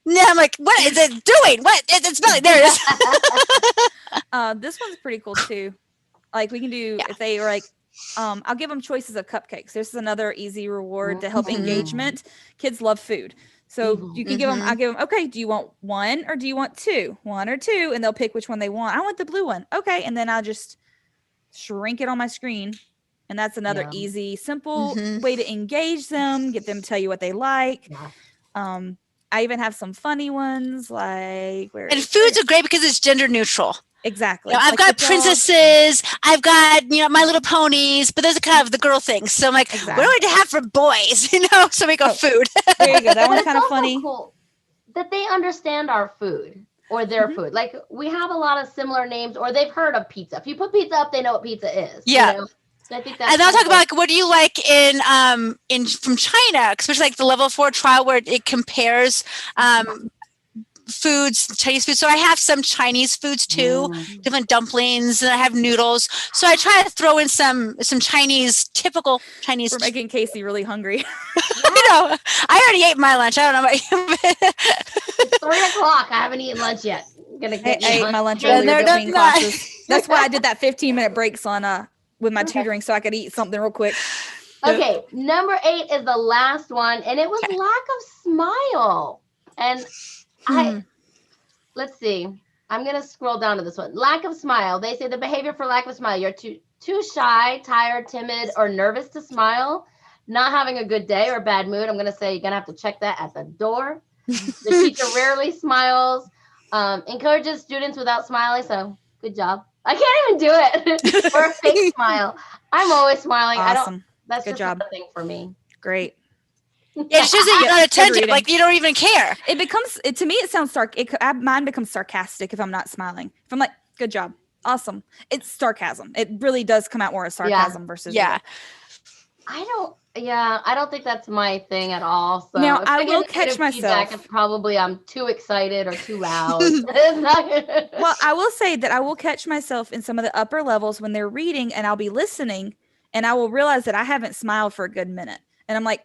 I'm like, what is it doing? What? It's spelling. There it is. This one's pretty cool too. Like we can do if they are like. I'll give them choices of cupcakes. This is another easy reward to help engagement. Kids love food. So you can give them, I'll give them, okay, do you want 1 or do you want 2? 1 or 2, and they'll pick which one they want. I want the blue one. Okay. And then I'll just shrink it on my screen. And that's another easy, simple way to engage them, get them to tell you what they like. Yeah. I even have some funny ones like foods are great because it's gender neutral. Exactly. You know, I've got princesses. I've got, My Little Ponies, but those are kind of the girl things. So I'm like, what do I have for boys? So we go food. There you go. That one's kind of funny. Cool that they understand our food or their food. Like we have a lot of similar names, or they've heard of pizza. If you put pizza up, they know what pizza is. Yeah. So I think that's. And I'll talk about like, what do you like in from China, especially like the level 4 trial where it compares foods, Chinese food. So I have some Chinese foods too, different dumplings, and I have noodles. So I try to throw in some Chinese, typical Chinese. We're making Casey really hungry. I already ate my lunch. I don't know about you. It's 3:00. I haven't eaten lunch yet. I'm gonna get I ate my lunch earlier between classes. That's why I did that 15-minute breaks on with my tutoring so I could eat something real quick. Okay, number 8 is the last one, and it was lack of smile. And let's see. I'm gonna scroll down to this one. Lack of smile. They say the behavior for lack of smile. You're too shy, tired, timid, or nervous to smile. Not having a good day or bad mood. I'm gonna say you're gonna have to check that at the door. The teacher rarely smiles. Encourages students without smiling. So good job. I can't even do it. Or a fake smile. I'm always smiling. Awesome. That's good just job. a thing for me. Great. Yeah, it's just that you're not attentive. Like you don't even care. It becomes to me. It sounds mine becomes sarcastic if I'm not smiling. If I'm like, good job, awesome. It's sarcasm. It really does come out more as sarcasm versus. Yeah. I don't think that's my thing at all. So now I will catch myself. It's probably I'm too excited or too loud. Well, I will say that I will catch myself in some of the upper levels when they're reading, and I'll be listening, and I will realize that I haven't smiled for a good minute, and I'm like.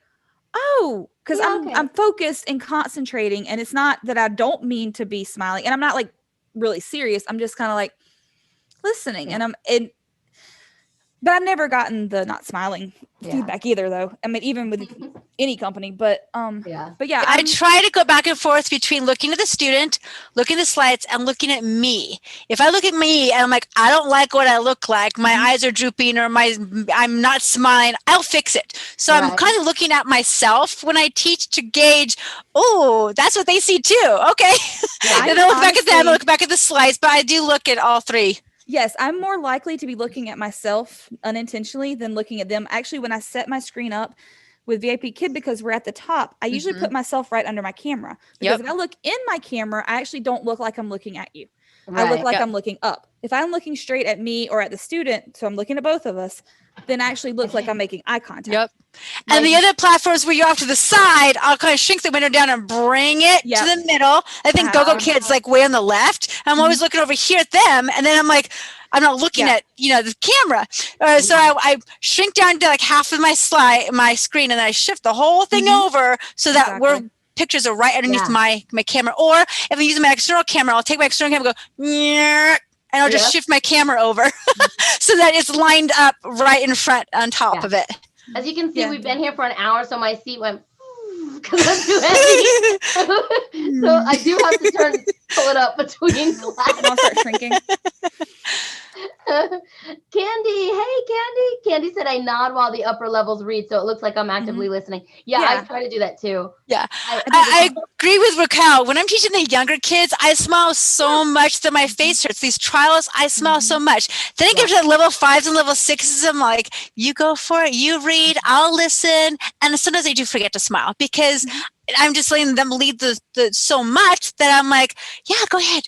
Oh, because I'm focused and concentrating, and it's not that I don't mean to be smiling, and I'm not like really serious. I'm just kind of like listening, but I've never gotten the not smiling feedback either, though. I mean, even with any company, but yeah. I try to go back and forth between looking at the student, looking at the slides, and looking at me. If I look at me and I'm like, I don't like what I look like, my eyes are drooping, or I'm not smiling, I'll fix it. So I'm kind of looking at myself when I teach to gauge, oh, that's what they see too. Okay. And I look back at them, I look back at the slides, but I do look at all three. Yes, I'm more likely to be looking at myself unintentionally than looking at them. Actually, when I set my screen up with VIPKid, because we're at the top, I usually put myself right under my camera. Because if I look in my camera, I actually don't look like I'm looking at you. Right. I look like I'm looking up. If I'm looking straight at me or at the student, so I'm looking at both of us, then I actually look like I'm making eye contact. Yep. And the other platforms where you're off to the side, I'll kind of shrink the window down and bring it to the middle. I think Go-Go Kid's like way on the left. I'm always looking over here at them. And then I'm like, I'm not looking at, the camera. So I shrink down to like half of my screen, and then I shift the whole thing over so that pictures are right underneath my camera. Or if I'm using my external camera, I'll take my external camera and go, and I'll just shift my camera over so that it's lined up right in front on top of it. As you can see, we've been here for an hour, so my seat went because I'm too heavy. So I do have to pull it up between classes. And I'll start shrinking. Candy, hey Candy. Candy said I nod while the upper levels read, so it looks like I'm actively listening. Yeah, I try to do that too. Yeah, I agree with Raquel. When I'm teaching the younger kids, I smile so much that my face hurts. These trials, I smile so much. Then I get to level 5s and level 6s. I'm like, you go for it, you read, I'll listen. And sometimes I do forget to smile because I'm just letting them lead the so much that I'm like, yeah, go ahead.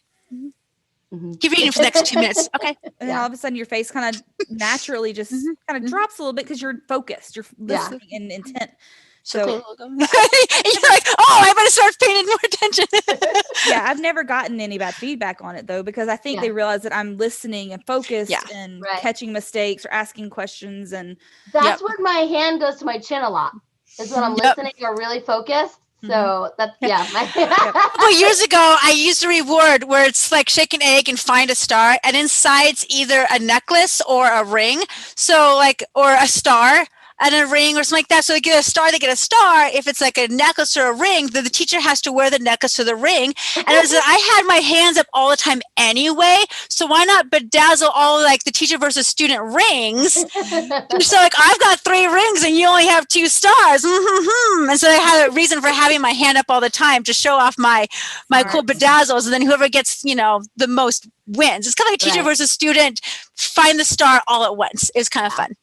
Keep reading for the next 2 minutes. Okay. And then all of a sudden your face kind of naturally just kind of drops a little bit because you're focused. You're listening and intent. So and you're like, oh, I better start paying more attention. Yeah, I've never gotten any bad feedback on it though, because I think they realize that I'm listening and focused and catching mistakes or asking questions. And that's when my hand goes to my chin a lot, is when I'm listening or really focused. So that's A couple years ago, I used a reward where it's like shake an egg and find a star, and inside's either a necklace or a ring. So like, or a star and a ring or something like that. So they get a star, they get a star. If it's like a necklace or a ring, then the teacher has to wear the necklace or the ring. And I had my hands up all the time anyway. So why not bedazzle all like the teacher versus student rings? So like, I've got 3 rings and you only have 2 stars. And so I had a reason for having my hand up all the time to show off my cool bedazzles. And then whoever gets, the most wins. It's kind of like teacher versus student, find the star all at once. It was kind of fun.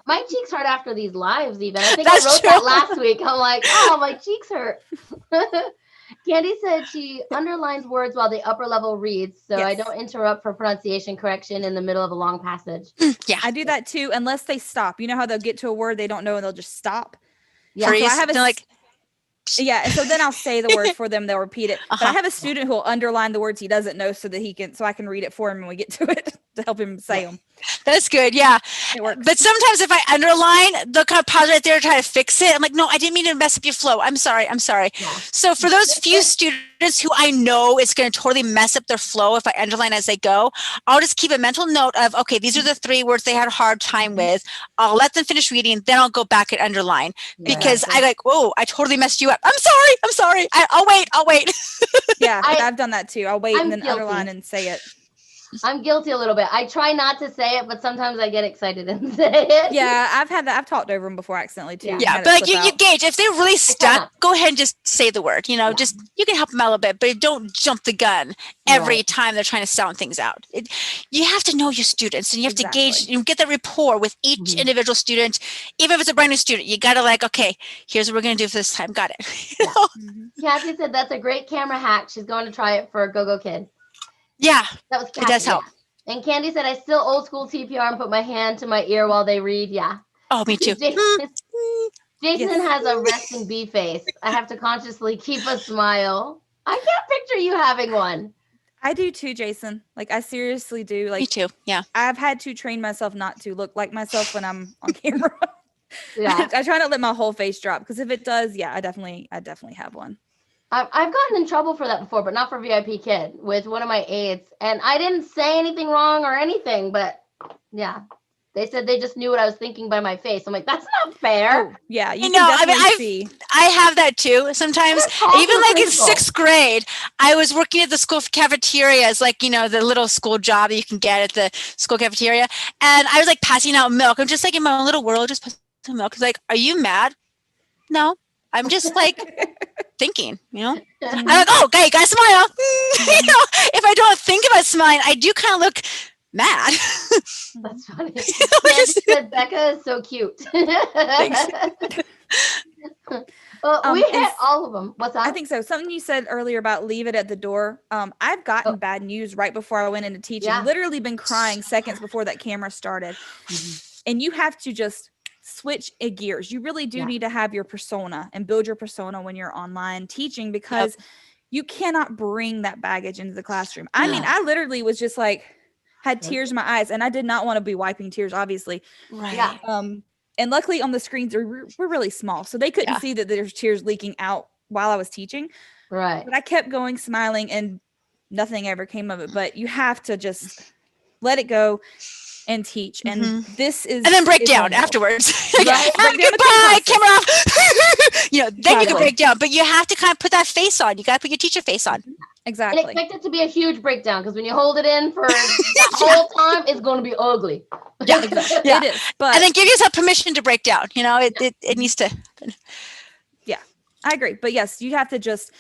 My cheeks hurt after these lives even. I think I wrote that last week. I'm like, oh, my cheeks hurt. Candy said she underlines words while the upper level reads, so I don't interrupt for pronunciation correction in the middle of a long passage. Yeah, I do that too, unless they stop. You know how they'll get to a word they don't know and they'll just stop? Yeah, so I have and so then I'll say the word for them, they'll repeat it. But I have a student who'll underline the words he doesn't know so I can read it for him when we get to it to help him say them. That's good. Yeah. It works. But sometimes if I underline, they'll kind of pause right there to try to fix it. I'm like, no, I didn't mean to mess up your flow. I'm sorry. Yeah. So for those few students who I know it's going to totally mess up their flow if I underline as they go, I'll just keep a mental note of, okay, these are the 3 words they had a hard time with. I'll let them finish reading. Then I'll go back and underline because I like, whoa, I totally messed you up. I'm sorry. I'll wait. Yeah, I've done that too. I'll wait and then underline and say it. I'm guilty a little bit. I try not to say it, but sometimes I get excited and say it. Yeah, I've had that. I've talked over them before accidentally too. Yeah, but like you gauge if they're really stuck, go ahead and just say the word. Just you can help them out a little bit, but don't jump the gun every time they're trying to sound things out. You have to know your students, and you have to gauge and get that rapport with each individual student. Even if it's a brand new student, you got to like, okay, here's what we're going to do for this time. Got it. Kathy said that's a great camera hack. She's going to try it for VIPKid. Yeah, that was Kathy, it does help. And Candy said, I still old school TPR and put my hand to my ear while they read. Yeah. Oh, me too. Jason has a resting bee face. I have to consciously keep a smile. I can't picture you having one. I do too, Jason. Like I seriously do. Like me too. Yeah. I've had to train myself not to look like myself when I'm on camera. I try not to let my whole face drop because if it does, I definitely have one. I've gotten in trouble for that before, but not for VIPKid with one of my aides. And I didn't say anything wrong or anything, but they said they just knew what I was thinking by my face. I'm like, that's not fair. Oh, yeah, you know, I have that too. Sometimes, even like in 6th grade, I was working at the school cafeterias, like, the little school job that you can get at the school cafeteria. And I was like passing out milk. I'm just like in my own little world, just passing milk. It's like, are you mad? No. I'm just like thinking, I'm like, oh, okay, gotta smile. If I don't think about smiling, I do kind of look mad. That's funny. Said Becca is so cute. Thanks. Well, we hit all of them. What's that? I think so. Something you said earlier about leave it at the door. I've gotten bad news right before I went into teaching. Literally been crying seconds before that camera started. And you have to just switch gears. You really do need to have your persona and build your persona when you're online teaching because you cannot bring that baggage into the classroom. I mean, I literally was just like, had tears in my eyes and I did not want to be wiping tears, obviously. Right. Yeah. And luckily on the screens, we're really small. So they couldn't see that there's tears leaking out while I was teaching. Right. But I kept going, smiling, and nothing ever came of it. But you have to just let it go. and teach. And this is, and then break down afterwards. Right? Break down goodbye, camera off. You know, then Exactly. you can break down, but you have to kind of put that face on. You got to put your teacher face on. Exactly. And expect it to be a huge breakdown, because when you hold it in for that whole time, it's going to be ugly. Yeah, exactly. It is. But and then give yourself permission to break down. You know, it needs to happen. Yeah, I agree. But yes, you have to just,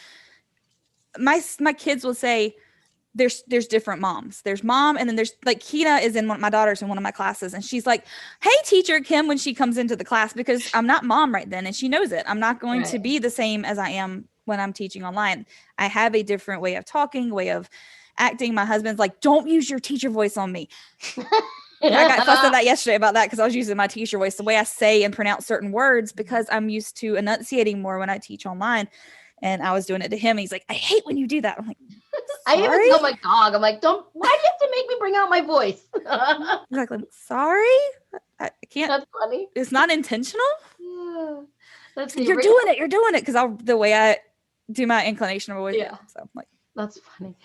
my kids will say, there's different moms. There's mom, and then there's like Kina is in my daughter's in one of my classes, and she's like, "Hey, teacher Kim," when she comes into the class, because I'm not mom right then, and she knows it. I'm not going to be the same as I am when I'm teaching online. I have a different way of talking, way of acting. My husband's like, "Don't use your teacher voice on me." I got fussed at that yesterday about that, because I was using my teacher voice, the way I say and pronounce certain words, because I'm used to enunciating more when I teach online. And I was doing it to him. He's like, "I hate when you do that." I'm like, I even tell my dog, I'm like, why do you have to make me bring out my voice? Exactly. Sorry. I can't. That's funny. It's not intentional. Yeah. Let's see. You're doing it. Because the way I do my inclination of voice. Yeah. So I'm like, that's funny.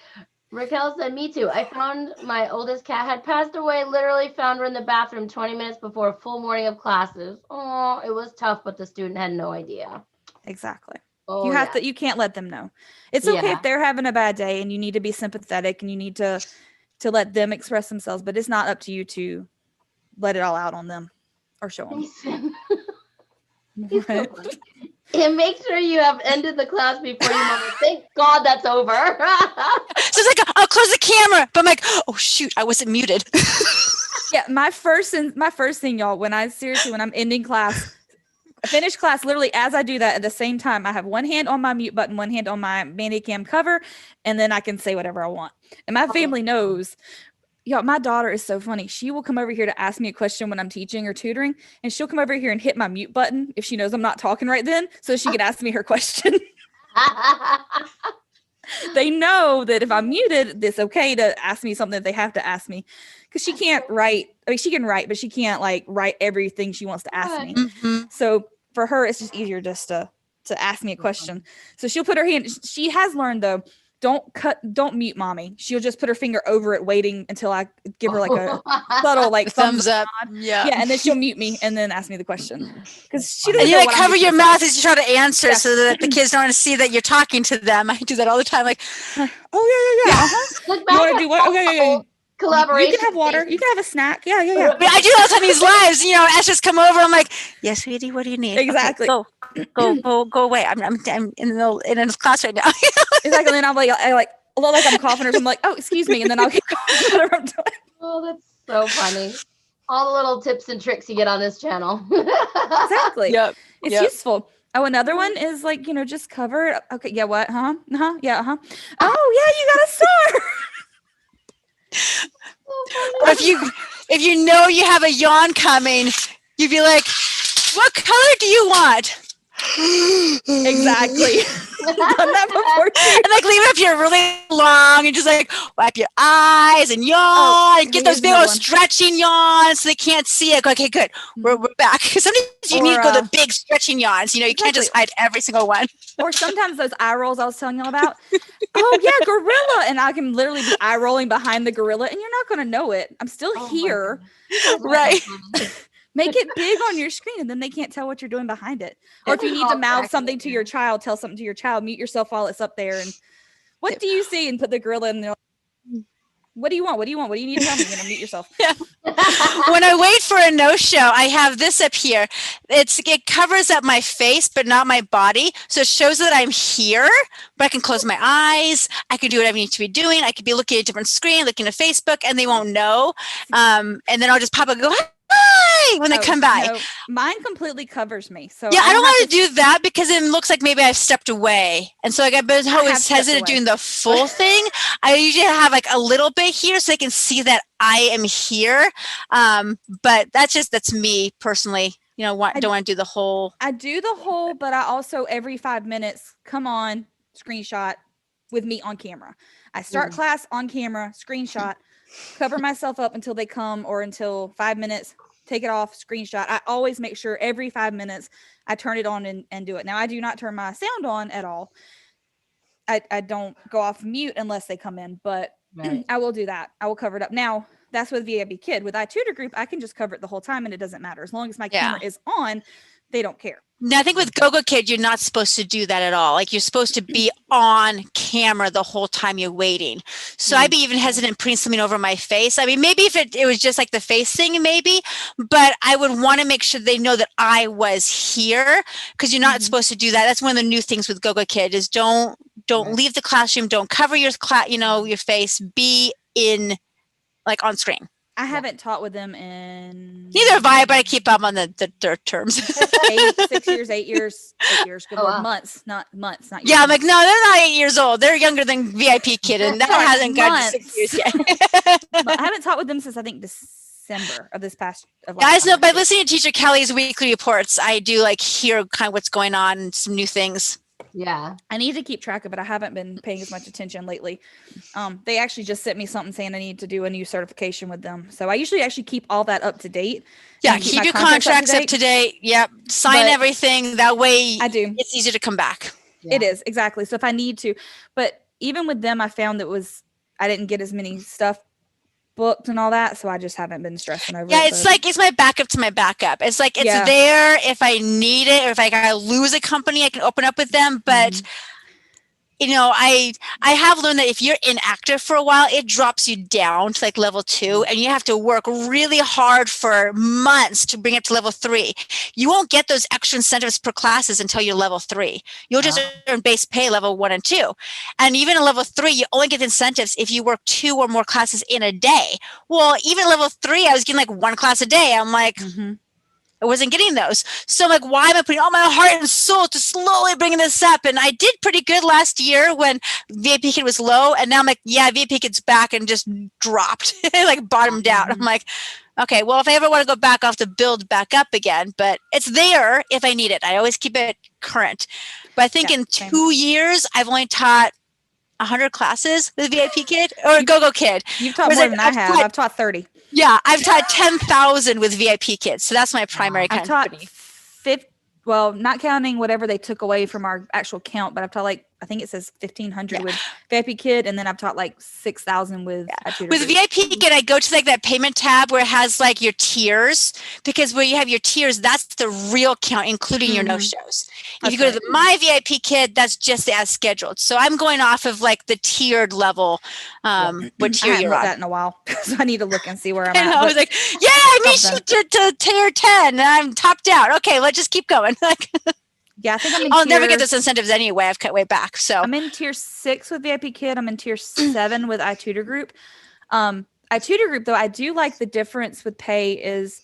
Raquel said, "Me too. I found my oldest cat had passed away. Literally found her in the bathroom 20 minutes before a full morning of classes. Oh, it was tough, but the student had no idea." Exactly. Oh, you have to. You can't let them know. It's okay if they're having a bad day, and you need to be sympathetic, and you need to let them express themselves. But it's not up to you to let it all out on them or show them. Right. And make sure you have ended the class before you mom. Thank God that's over. So it's like, I'll close the camera, but I'm like, oh shoot, I wasn't muted. Yeah, my first thing, y'all, when I'm ending class, I finish class, literally as I do that, at the same time, I have one hand on my mute button, one hand on my Bandicam cover, and then I can say whatever I want. And my family knows. Y'all, my daughter is so funny. She will come over here to ask me a question when I'm teaching or tutoring, and she'll come over here and hit my mute button if she knows I'm not talking right then, so she can ask me her question. They know that if I'm muted, it's okay to ask me something that they have to ask me, because she can't write. I mean, she can write, but she can't like write everything she wants to ask me. Mm-hmm. So for her, it's just easier just to ask me a question. So she'll put her hand. She has learned though, don't mute mommy. She'll just put her finger over it, waiting until I give her like a subtle like thumbs up. Yeah, and then she'll mute me and then ask me the question, because she doesn't. And you like cover your mouth as you try to answer, so that the kids don't want to see that you're talking to them. I do that all the time. Like, oh yeah. Uh-huh. You want to do what? Okay. Collaboration. You can have water. You can have a snack. Yeah. I mean, I do that on these lives. You know, Esther's come over. I'm like, yes, sweetie, what do you need? Exactly. Okay, go away. I'm in the class right now. Exactly. And I'm like, I look like I'm coughing or something. Like, oh, excuse me, and then I'll keep whatever I'm doing. Oh, that's so funny. All the little tips and tricks you get on this channel. Exactly. Yep. It's useful. Oh, another one is like, just cover it. Okay. Yeah. What? Huh? Yeah. Oh, yeah. You got a star. If you know you have a yawn coming, you'd be like, what color do you want? Exactly. Done that before too. And like leave it up here really long and just like wipe your eyes and yawn and get those big old stretching yawns so they can't see it. Okay, good. We're back. Because sometimes you need to go the big stretching yawns. You can't just hide every single one. Or sometimes those eye rolls I was telling y'all about. Oh yeah, gorilla. And I can literally be eye rolling behind the gorilla, and you're not going to know it. I'm still here. Right. Make it big on your screen, and then they can't tell what you're doing behind it. Or if you need to mouth something to your child, tell something to your child, mute yourself while it's up there. And what do you see? And put the gorilla in there. What do you want? What do you want? What do you need to tell me? And mute yourself. Yeah. When I wait for a no-show, I have this up here. It covers up my face, but not my body. So it shows that I'm here, but I can close my eyes. I can do whatever I need to be doing. I could be looking at a different screen, looking at Facebook, and they won't know. And then I'll just pop up and go, hi, when they come by. No, mine completely covers me. So yeah, I don't want to do that because it looks like maybe I've stepped away. And so I've been always hesitant doing the full thing. I usually have like a little bit here so they can see that I am here. But that's me personally. Don't want to do the whole. I do the whole, but I also every 5 minutes come on, screenshot with me on camera. I start class on camera, screenshot, cover myself up until they come or until 5 minutes, take it off, screenshot. I always make sure every 5 minutes I turn it on and do it. Now I do not turn my sound on at all. I don't go off mute unless they come in, but I will do that. I will cover it up. Now that's with VIPKid. With iTutor Group, I can just cover it the whole time and it doesn't matter. As long as my camera is on, they don't care. Now, I think with GoGoKid, you're not supposed to do that at all. Like, you're supposed to be on camera the whole time you're waiting. So I'd be even hesitant putting something over my face. I mean, maybe if it was just like the face thing, maybe, but I would want to make sure they know that I was here, because you're not supposed to do that. That's one of the new things with GoGoKid is don't leave the classroom. Don't cover your your face. Be in, like, on screen. I haven't taught with them in... Neither have I, but I keep up on the terms. 6 years, 8 years, 8 years. Good Lord, months, not years. Yeah, I'm like, no, they're not 8 years old. They're younger than VIPKid, and that hasn't gotten to 6 years yet. I haven't taught with them since, I think, December of this past... Guys, no, by listening to Teacher Kelly's weekly reports, I do, like, hear kind of what's going on and some new things. Yeah. I need to keep track of it. I haven't been paying as much attention lately. They actually just sent me something saying I need to do a new certification with them. So I usually actually keep all that up to date. Yeah, keep your contracts up to date. Yep. Sign everything. That way I do. It's easier to come back. Yeah. It is, exactly. So if I need to. But even with them, I found I didn't get as many stuff booked and all that, so I just haven't been stressing over it. Yeah, it's like it's my backup to my backup. It's like it's there if I need it, or if I lose a company, I can open up with them. But I have learned that if you're inactive for a while, it drops you down to like level 2, and you have to work really hard for months to bring it to level 3. You won't get those extra incentives per classes until you're level 3. You'll just earn base pay level 1 and 2. And even at level 3, you only get incentives if you work 2 or more classes in a day. Well, even at level 3, I was getting like 1 class a day. I'm like, I wasn't getting those. So I'm like, why am I putting all my heart and soul to slowly bringing this up? And I did pretty good last year when VIPKid was low. And now I'm like, yeah, VIPKid's back and just dropped, like bottomed out. I'm like, okay, well, if I ever want to go back, I'll have to build back up again. But it's there if I need it. I always keep it current. But I think in 2 years, I've only taught 100 classes with VIPKid or GoGoKid. You've taught more than I have. I've taught 30. Yeah, I've taught 10,000 with VIPKid. So that's my primary company. I've taught 50, well, not counting whatever they took away from our actual count, but I've taught like, I think it says 1,500 with VIPKid, and then I've taught like 6,000 with With VIPKid, I go to like that payment tab where it has like your tiers, because where you have your tiers, that's the real count, including your no-shows. If you go to the My VIPKid, that's just as scheduled. So I'm going off of like the tiered level, what tier you're on. I haven't that in a while, so I need to look and see where I'm at. I was like, yeah, I made you to tier 10, and I'm topped out. Okay, let's just keep going. Like. Yeah, I think I'm in I'll never get those incentives anyway. I've cut way back. So I'm in tier 6 with VIPKid. I'm in tier 7 with iTutor Group. iTutor Group, though, I do like the difference with pay is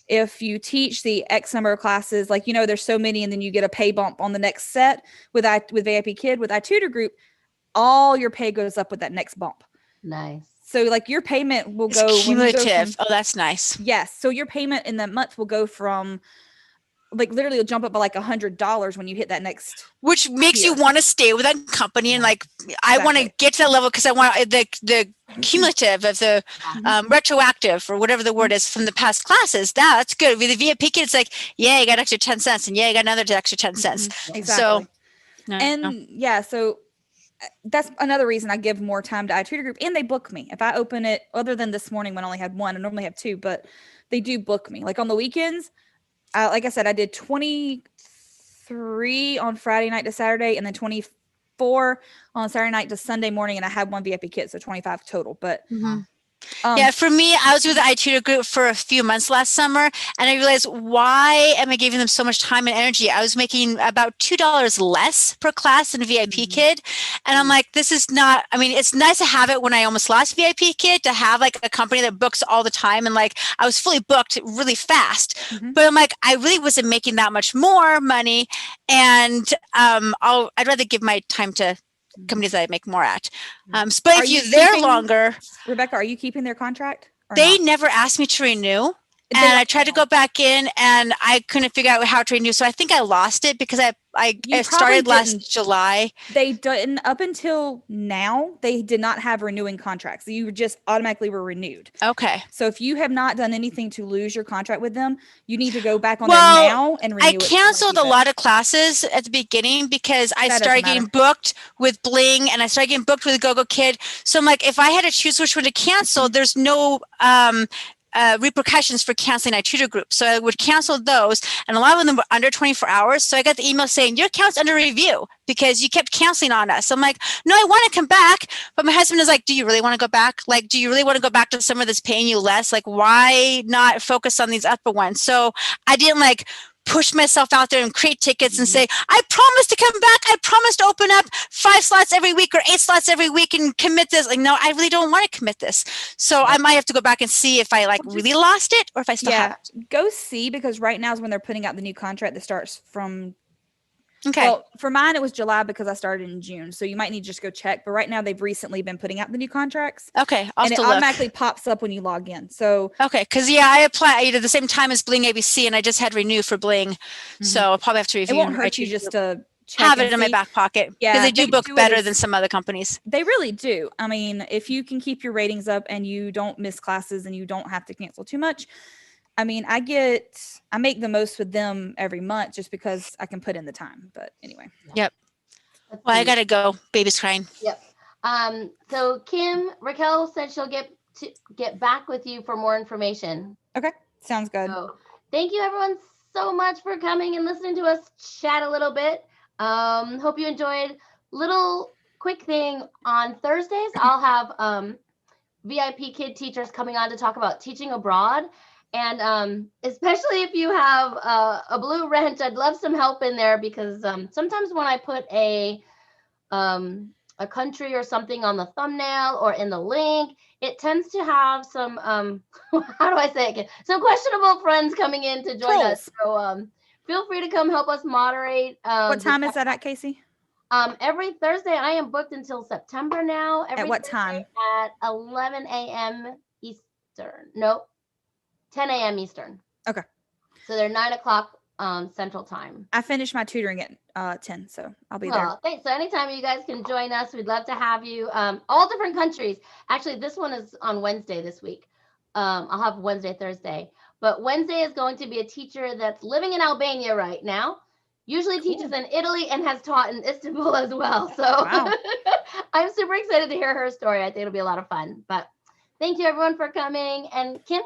if you teach the X number of classes, like, there's so many, and then you get a pay bump on the next set with VIPKid. With iTutor Group, all your pay goes up with that next bump. Nice. So like your payment will go cumulative. Oh, that's nice. Yes. So your payment in that month will go from like literally you'll jump up by like $100 when you hit that next, which makes you want to stay with that company. And like, I want to get to that level because I want the cumulative of the retroactive or whatever the word is from the past classes. That's good. With the VIPKid, it's like, yeah, you got extra 10 cents and yeah, you got another extra 10 cents. Exactly. So, so that's another reason I give more time to iTutor Group, and they book me. If I open it, other than this morning when I only had 1, I normally have 2, but they do book me. Like on the weekends, like I said, I did 23 on Friday night to Saturday, and then 24 on Saturday night to Sunday morning, and I had 1 VIPKid, so 25 total. But for me, I was with the iTutor Group for a few months last summer, and I realized, why am I giving them so much time and energy? I was making about $2 less per class than VIPKid. And I'm like, this is not, I mean, it's nice to have it when I almost lost VIPKid, to have like a company that books all the time. And like, I was fully booked really fast, but I'm like, I really wasn't making that much more money. And I'd rather give my time to companies that I make more at. But if you're there longer, Rebecca, are you keeping their contract? They never asked me to renew. And I tried to go back in and I couldn't figure out how to renew. So I think I lost it because I It started last July. They didn't, up until now, they did not have renewing contracts. You just automatically were renewed. Okay. So if you have not done anything to lose your contract with them, you need to go back on there now and renew it. I canceled a lot of classes at the beginning because I started getting booked with Bling and I started getting booked with VIPKid. So I'm like, if I had to choose which one to cancel, there's no repercussions for canceling my tutor group. So I would cancel those, and a lot of them were under 24 hours. So I got the email saying your account's under review because you kept canceling on us. So I'm like, no, I want to come back. But my husband is like, do you really want to go back? Like, do you really want to go back to somewhere that's paying you less? Like, why not focus on these upper ones? So I didn't like push myself out there and create tickets and say, I promise to come back. I promise to open up 5 slots every week or 8 slots every week and commit this. Like, no, I really don't want to commit this. So I might have to go back and see if I really lost it or if I still have it. Go see, because right now is when they're putting out the new contract that starts from, okay. Well, for mine, it was July because I started in June. So you might need to just go check. But right now they've recently been putting out the new contracts. Okay. And it automatically pops up when you log in. So okay. Because I applied at the same time as Bling ABC and I just had renew for Bling. So I'll probably have to review. It won't hurt you just to have it in my back pocket. Yeah. Because they do book better than some other companies. They really do. I mean, if you can keep your ratings up and you don't miss classes and you don't have to cancel too much. I mean, I make the most with them every month just because I can put in the time. But anyway. Yep. Well, I gotta go. Baby's crying. Yep. So Raquel said she'll get back with you for more information. Okay. Sounds good. So thank you everyone so much for coming and listening to us chat a little bit. Hope you enjoyed. Little quick thing on Thursdays, I'll have VIPKid teachers coming on to talk about teaching abroad. And especially if you have a blue wrench, I'd love some help in there because sometimes when I put a country or something on the thumbnail or in the link, it tends to have some, how do I say it again? Some questionable friends coming in to join us. So feel free to come help us moderate. What time is that at, Casey? Every Thursday, I am booked until September now. At what time? At 11 a.m. Eastern. Nope. 10 a.m. Eastern. Okay. So they're 9 o'clock Central Time. I finished my tutoring at 10, so I'll be there. Thanks. So anytime you guys can join us, we'd love to have you. All different countries. Actually, this one is on Wednesday this week. I'll have Wednesday, Thursday. But Wednesday is going to be a teacher that's living in Albania right now. Usually teaches in Italy and has taught in Istanbul as well. So wow. I'm super excited to hear her story. I think it'll be a lot of fun. But thank you everyone for coming. And Kim,